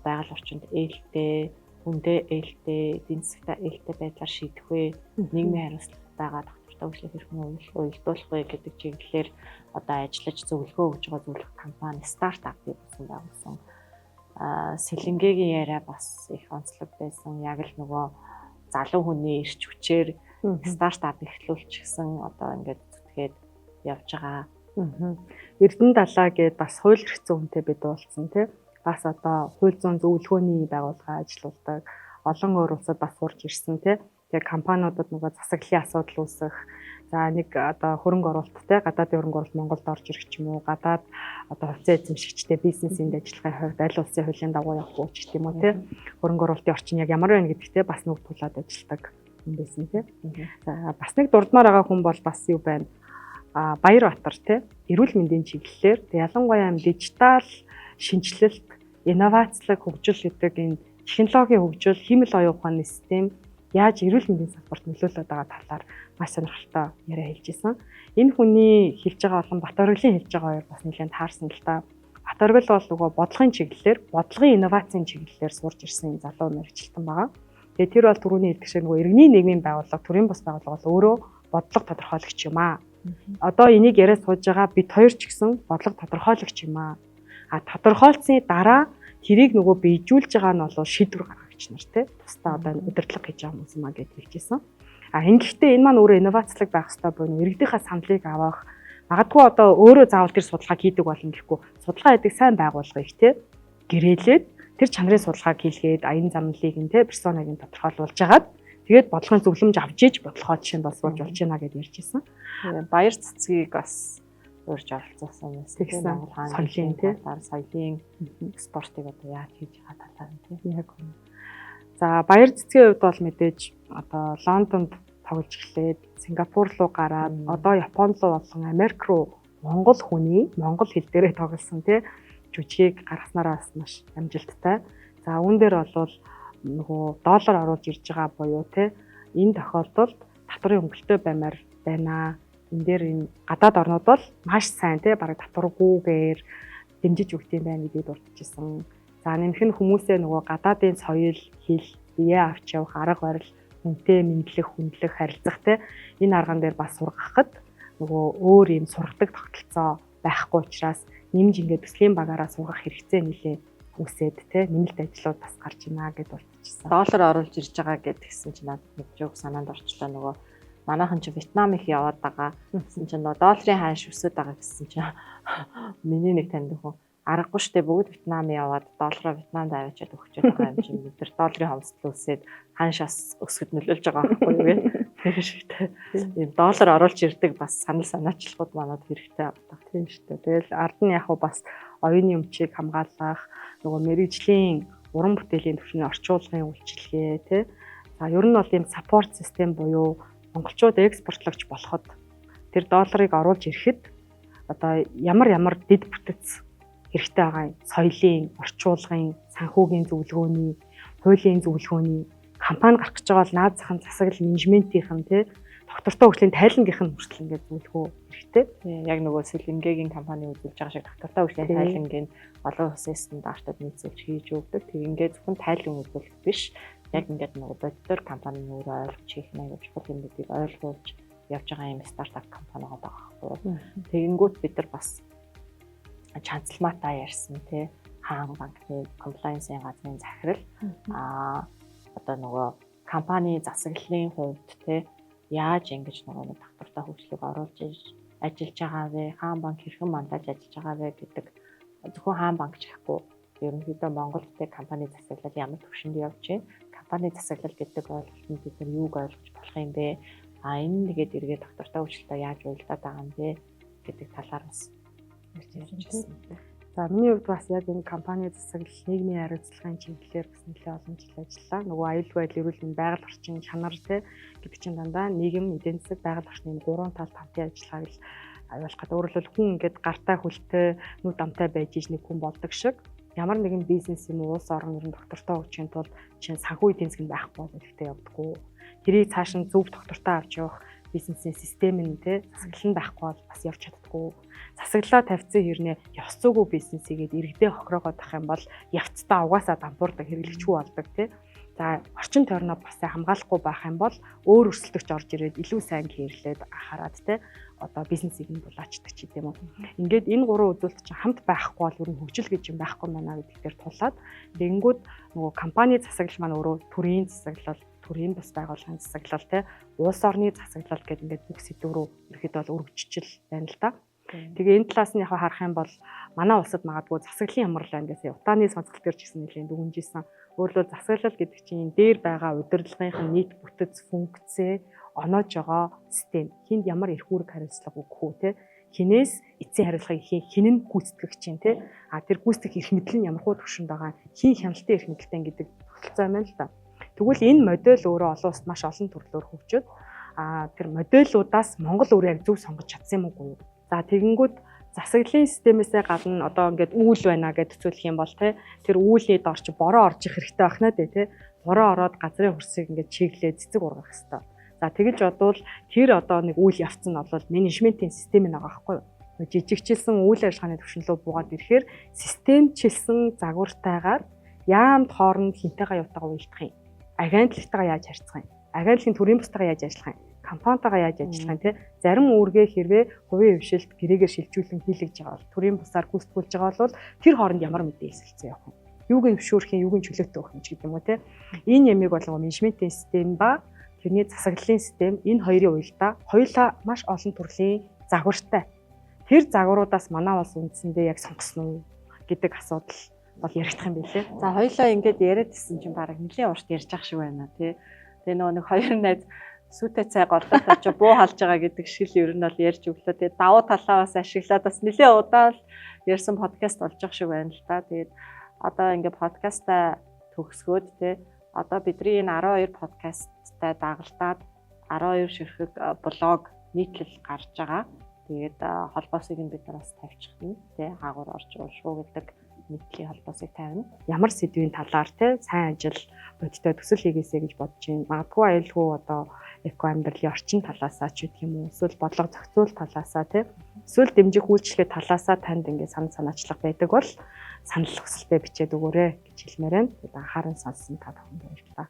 байгаль орчинд ээлтэй хүндээ ээлтэй, эдийн засгт ээлтэй байдлаар шийдэх вэ? Нийгмийн хариуцлагатайгаа доктортой хөгжлийг хэрхэн уялдуулах вэ гэдэг чиглэлээр одоо ажиллаж зөвлөгөө өгж байгаа зөвлөх компани стартапыг байгуулсан. Сэлэнгээгийн яриа бас их онцлог байсан. Яг л нөгөө залуу хүний ирч хүчээр стартап эхлүүлчихсэн одоо ингээд зүтгээд явж байгаа. Эрдэнэ далаа гэдээ бас хууль эрхцэн хүнтэй бид уулзсан тий. Бас одоо хууль зүйн зөвлөгөөний байгууллага ажиллаулдаг олон өөр улсад бас урж ирсэн тий. Тэгээ компаниудад нөгөө засаглалын асуудал үүсэх за нэг одоо хөрөнгө оруулалттай гадаадын хөрөнгө оруулалт Монголд орж ирэх ч юм уу гадаад одоо хувьцаа эзэмшигчтэй бизнесийн ажиллагааны хувьд аль улсын хуулийн дагуу явах уу ч гэдэм үү тий. Хөрөнгө оруулалтын орчин яг ямар байна гэдэгтээ бас нүг тулаад ажилладаг юм байсан тий. За бас нэг дурдмаар байгаа хүн бол бас юу байна? Баярбатар тий. Эрүүл мэндийн чиглэлээр ялангуяа дижитал шинжилэлт, инновацлог хөгжил гэдэг энэ технологийн хөгжил, хэмэл оюун ухааны систем яаж эрүүл мэндийн салбарт нөлөөлөд байгаа талаар маш сонирхолтой яриа хэлж ирсэн. Энэ хүний хэлж байгаа болон Бат оргилын хэлж байгаа хоёр бас нэлээд таарсан л та. Бат оргил бол нөгөө бодлогын чиглэлээр, бодлогын инновацийн чиглэлээр сурж ирсэн залуу мэрэгчлэн байгаа. Тэгээ тэр бол түрүүний хэлдэг шиг нөгөө иргэний нийгмийн байгууллага, төрийн бас байгууллага бол өөрөө бодлого тодорхойлогч юм аа. Одоо энийг яриад сууж байгаа бид хоёр ч гэсэн бодлого тодорхойлогч юм аа. Тодорхойлцсны дараа тэрийг нөгөө биежүүлж байгаа нь бол шийдвэр гаргагч нар тий. Тусдаа одоо удирдлага хийж байгаа хүмүүс юм аа гэж хэлжсэн. Ингэхдээ энэ маань өөрөө инновацлог байх хэрэгтэй буюу иргэдийнхээ саналыг авах. Магадгүй одоо өөрөө заавал тэр судалгааг хийдэг болно гэхгүй. Судалгаа хийдэг сайн байгууллагыг тий гэрээлээд тэр чанарын судалгааг хийлгээд аян замналыг нь тий персоныг нь тодорхойлуулж агаад тэгээд бодлогын зөвлөмж авч иж бодлогоо жишээ нь боловсруулж болж байна гэж ярьжсэн. Баяр цэцгийг бас урьж оролцуулсан юм. Тэгсэн соёлын тий соёлын спортыг одоо яаж хийж байгаа талаар тий. Яг үнэ. За баяр цэцгийн хувьд бол мэдээж одоо Лондонд тоглож эхлээд Сингапур руу гараад одоо Японд руу болон Америк руу монгол хүний монгол хэл дээрээ тоглосон тий жүжигийг гаргаснараа бас маш амжилттай. За үүн дээр бол нөгөө доллар оруулж ирж байгаа буюу тий энэ тохиолдолд татварын хөнгөлөлтөй баймаар байна. Энэ дээр энэ гадаад орнууд бол маш сайн тий бараг татваргүйгээр дэмжиж өгд юм байна гэдгийг дурдчихсан. За нэмэх нь хүмүүсээ нөгөө гадаадын соёл, хэл, бие авч явах арга барил, хүнтэй мэдлэх, хүндлэх, харилцах тий энэ арган дээр бас сургахад нөгөө өөр юм сургадаг тогтолцоо байхгүй учраас нэмж ингээд төслийн багаараа сургах хэрэгцээ нэлээ үсээд тий нэмэлт ажлууд бас гарч ийна гэд болчихсон. Доллар оруулж ирж байгаа гэдгсэн чинь надад нэг жоох санаанд орчлоо нөгөө манайхан ч Вьетнам их яваад байгаа. Гэсэн чинь нөгөө долларын хааш өсөд байгаа гэсэн чинь миний нэг танд хүн аргагүй штэ бүгд Вьетнам яваад доллараа Вьетнамд аваачаад өгчөөд байгаа юм чинь бид нар долларын хомсдол үсээд хаашаас өсгөд нөлөөлж байгаа байхгүй юу вэ? Тэгэхээр шигтэй ийм доллар оруулж ирдэг бас санал санаачлалууд манад хэрэгтэй байна. Тийм штэ. Тэгэл ард нь яг бас оюуны өмчийг хамгаалах нөгөө мэрэгжлийн уран бүтээлийн төвчний орчуулгын үйлчилгээ тий. За ер нь бол ийм саппорт систем буюу монголчууд экспортлогч болоход тэр долларыг оруулж ирэхэд одоо ямар дэд бүтэц хэрэгтэй байгаа соёлын, орчуулгын, санхүүгийн зөвлөгөөний, хуулийн зөвлөгөөний компани гарах гэж байгаа бол наад захын засаглал менежментийн тий доктортой хөгжлийн тайлангийнх нь хүртэл ингээд зөвлөгөө хэрэгтэй. Яг нөгөө Сэлэнгээгийн компани үзүүлж байгаа шиг доктортой хөгжлийн тайлангийн олон улсын стандартад нийцүүлж хийж өгдөг. Тэг ингээд зөвхөн тайлан үзүүлэх биш. Яг ингээд нөгөө бодитор компани өөрөө ойлгож хийх нэг чухал юм гэдгийг ойлгуулж явж байгаа юм стартап компани байгаа байхгүй. Тэгэнгүүт бид нар бас чанцламатаа ярьсан тий хаан банкны комплайенсийн газрын захирал одоо нөгөө компани засаглалын хувьд тий яаж ингэж нөгөө нэг доктортой хөгжлийг оруулж ажиллаж байгаа вэ? Хаан банк хэрхэн мандаж ажиллаж байгаа вэ гэдэг зөвхөн хаан банк ч гэхгүй ерөнхийдөө Монголд тий компани засаглал ямар төвшөнд явж байна? Компани засаглал гэдэг ойлголтод бид нар юуг ойлгож болох юм бэ? Энэ нэгээд эргээд доктортой хөгжлөлтөд яаж уялдаад байгаа юм бэ гэдэг талаар бас За миний хувьд бас яг энэ компани засаглал нийгмийн хариуцлагын чиглэлээр бас нэлээд олон жил ажиллалаа. Нөгөө аюулгүй байдал, эрүүл мэндийн байгаль орчин, чанар тий гэдэг чинь дандаа нийгэм, эдийн засаг, байгаль орчны гурван талд хамтын ажиллагааг аюулхад өөрөлдөл хүн ингээд гартаа хөлтэй нүд амтай байж иж нэг хүн болдог шиг ямар нэгэн бизнес юм уу улс орон ер нь доктортой хөгжихийн тулд чинь санхүү эдийн засаг байхгүй бол ихтэй явдаггүй. Тэрийг цааш нь зөв доктортой авч явах бизнесийн систем нь тий засаглал нь байхгүй бол бас явж чаддаггүй. Засаглалаа тавьсан хэрнээ ёс зүйгүй бизнесийгээд иргэдээ хохироогоод ах юм бол явцдаа угаасаа дампуурдаг хэрэглэгчгүй болдог тий. За орчин тойрноо бас хамгаалахгүй байх юм бол өөр өрсөлдөгч орж ирээд илүү сайн гэрлээд хараад тий одоо бизнесийг нь булаачдаг ч гэдэм үү. Ингээд энэ гурван үзүүлэлт чинь хамт байхгүй бол ер нь хөгжил гэж юм байхгүй маа гэдэг дээр тулаад тэгэнгүүт нөгөө компани засаглал маань өөрөө төрийн засаглал, төрийн бас байгууллагын засаглал тий улс орны засаглал гэдэг ингээд бүх сэдв рүү ирэхэд бол өргөжчл байна л да. Тэгээ энэ талаас нь яг харах юм бол манай улсад магадгүй засаглалын ямар л ангаас утааны сонцгол төр ч гэсэн нэлээд дүгнжсэн. Өөрөлдөө засаглал гэдэг чинь дээр байгаа удирдлагын нийт бүтэц функцээ оноож байгаа систем. Хинд ямар эрх үүрэг хариуцлага өгөх үү те? Хинээс эцсийн хариуцлагыг хин нь гүйцэтгэх чинь те? Тэр гүйцэтгэх эрх мэдэл нь ямар хуу төвшөнд байгаа хин хяналтын эрх мэдэлтэй гэдэг тогтолцоо байна л да. Тэгвэл энэ модель өөрөө олон улсад маш олон төрлөөр хөгжөөд тэр модельудаас Монгол өөрөө яг зөв сонгож чадсан юм уу? За тэгэнгүүт засаглалын системээсээ гадна одоо ингээд үүл байна гэж төцөөлөх юм бол тэр үүлийн дор чи бороо орж их хэрэгтэй байна дэ тий. Бороо ороод газрын хөрсийг ингээд чиглэлээ цэцэг ургах хэрэгтэй. За тэгэж бодвол тэр одоо нэг үйл явц нь бол менежментийн систем нэг байгаа байхгүй юу? жижигчилсэн үйл ажиллагааны түвшин рүү буугаад ирэхээр системчилсэн загвартайгаар яамд хооронд хинтэйгээ явтайгаа уялдах юм. Агентлагтайгаа яаж харьцах юм? Агентлагийн төрийн бусдаагаа яаж ажиллах юм? Компанитайгаа яаж ажиллах юм те? Зарим үүргээ хэрвээ хувийн хвшилт гэрээгээр шилжүүлэн хийлгэж байгаа бол төрийн бусаар гүйцэтгүүлж байгаа бол тэр хооронд ямар мэдээ эсэлцээ явах юм? Юуг нь зөвшөөрөх юм, юуг нь чөлөөтэй өгөх юм ч гэдэг юм уу те? Энэ ямиг болгоо менежментийн систем ба тэрний засаглалын систем энэ хоёрын уялдаа хоёулаа маш олон төрлийн загвартай. Тэр загваруудаас манай улс үндсэндээ яг сонгосон уу гэдэг асуудал бол яригдах юм билээ. За хоёлоо ингээд яриад ирсэн чинь бараг нэлийн урт ярьж ах шиг байна тий. Тэгээ нөгөө нэг хоёр найз сүйтэй цай голдоод ч буу халж байгаа гэдэг шиг л ер нь бол ярьж өглөө. Тэгээ давуу талаа бас ашиглаад бас нэлийн удаан ярьсан подкаст болж ах шиг байна л та. Тэгээд одоо ингээд подкастаа төгсгөөд тий. Одоо бидний энэ 12 подкасттай дагалдаад 12 ширхэг блог нийтлэл гарч байгаа. Тэгээд холбоосыг нь бид нар бас тавьчихна тий. Хаагур орж уушгүй гэдэг нийтлийн холбоосыг тавина. Ямар сэдвийн талаар те сайн ажил бодтой төсөл хийгээсэй гэж бодож байна. Магадгүй аюулгүй одоо эко амьдралын орчин талаасаа ч гэх юм уу эсвэл бодлого зохицуул талаасаа те эсвэл дэмжих үйлчлэгээ талаасаа танд ингээд санаачлах байдаг бол санал хүсэлтэд бичээд өгөөрэй гэж хэлмээр байна. Тэгээд анхааран сонссон та бүхэнд баярлалаа.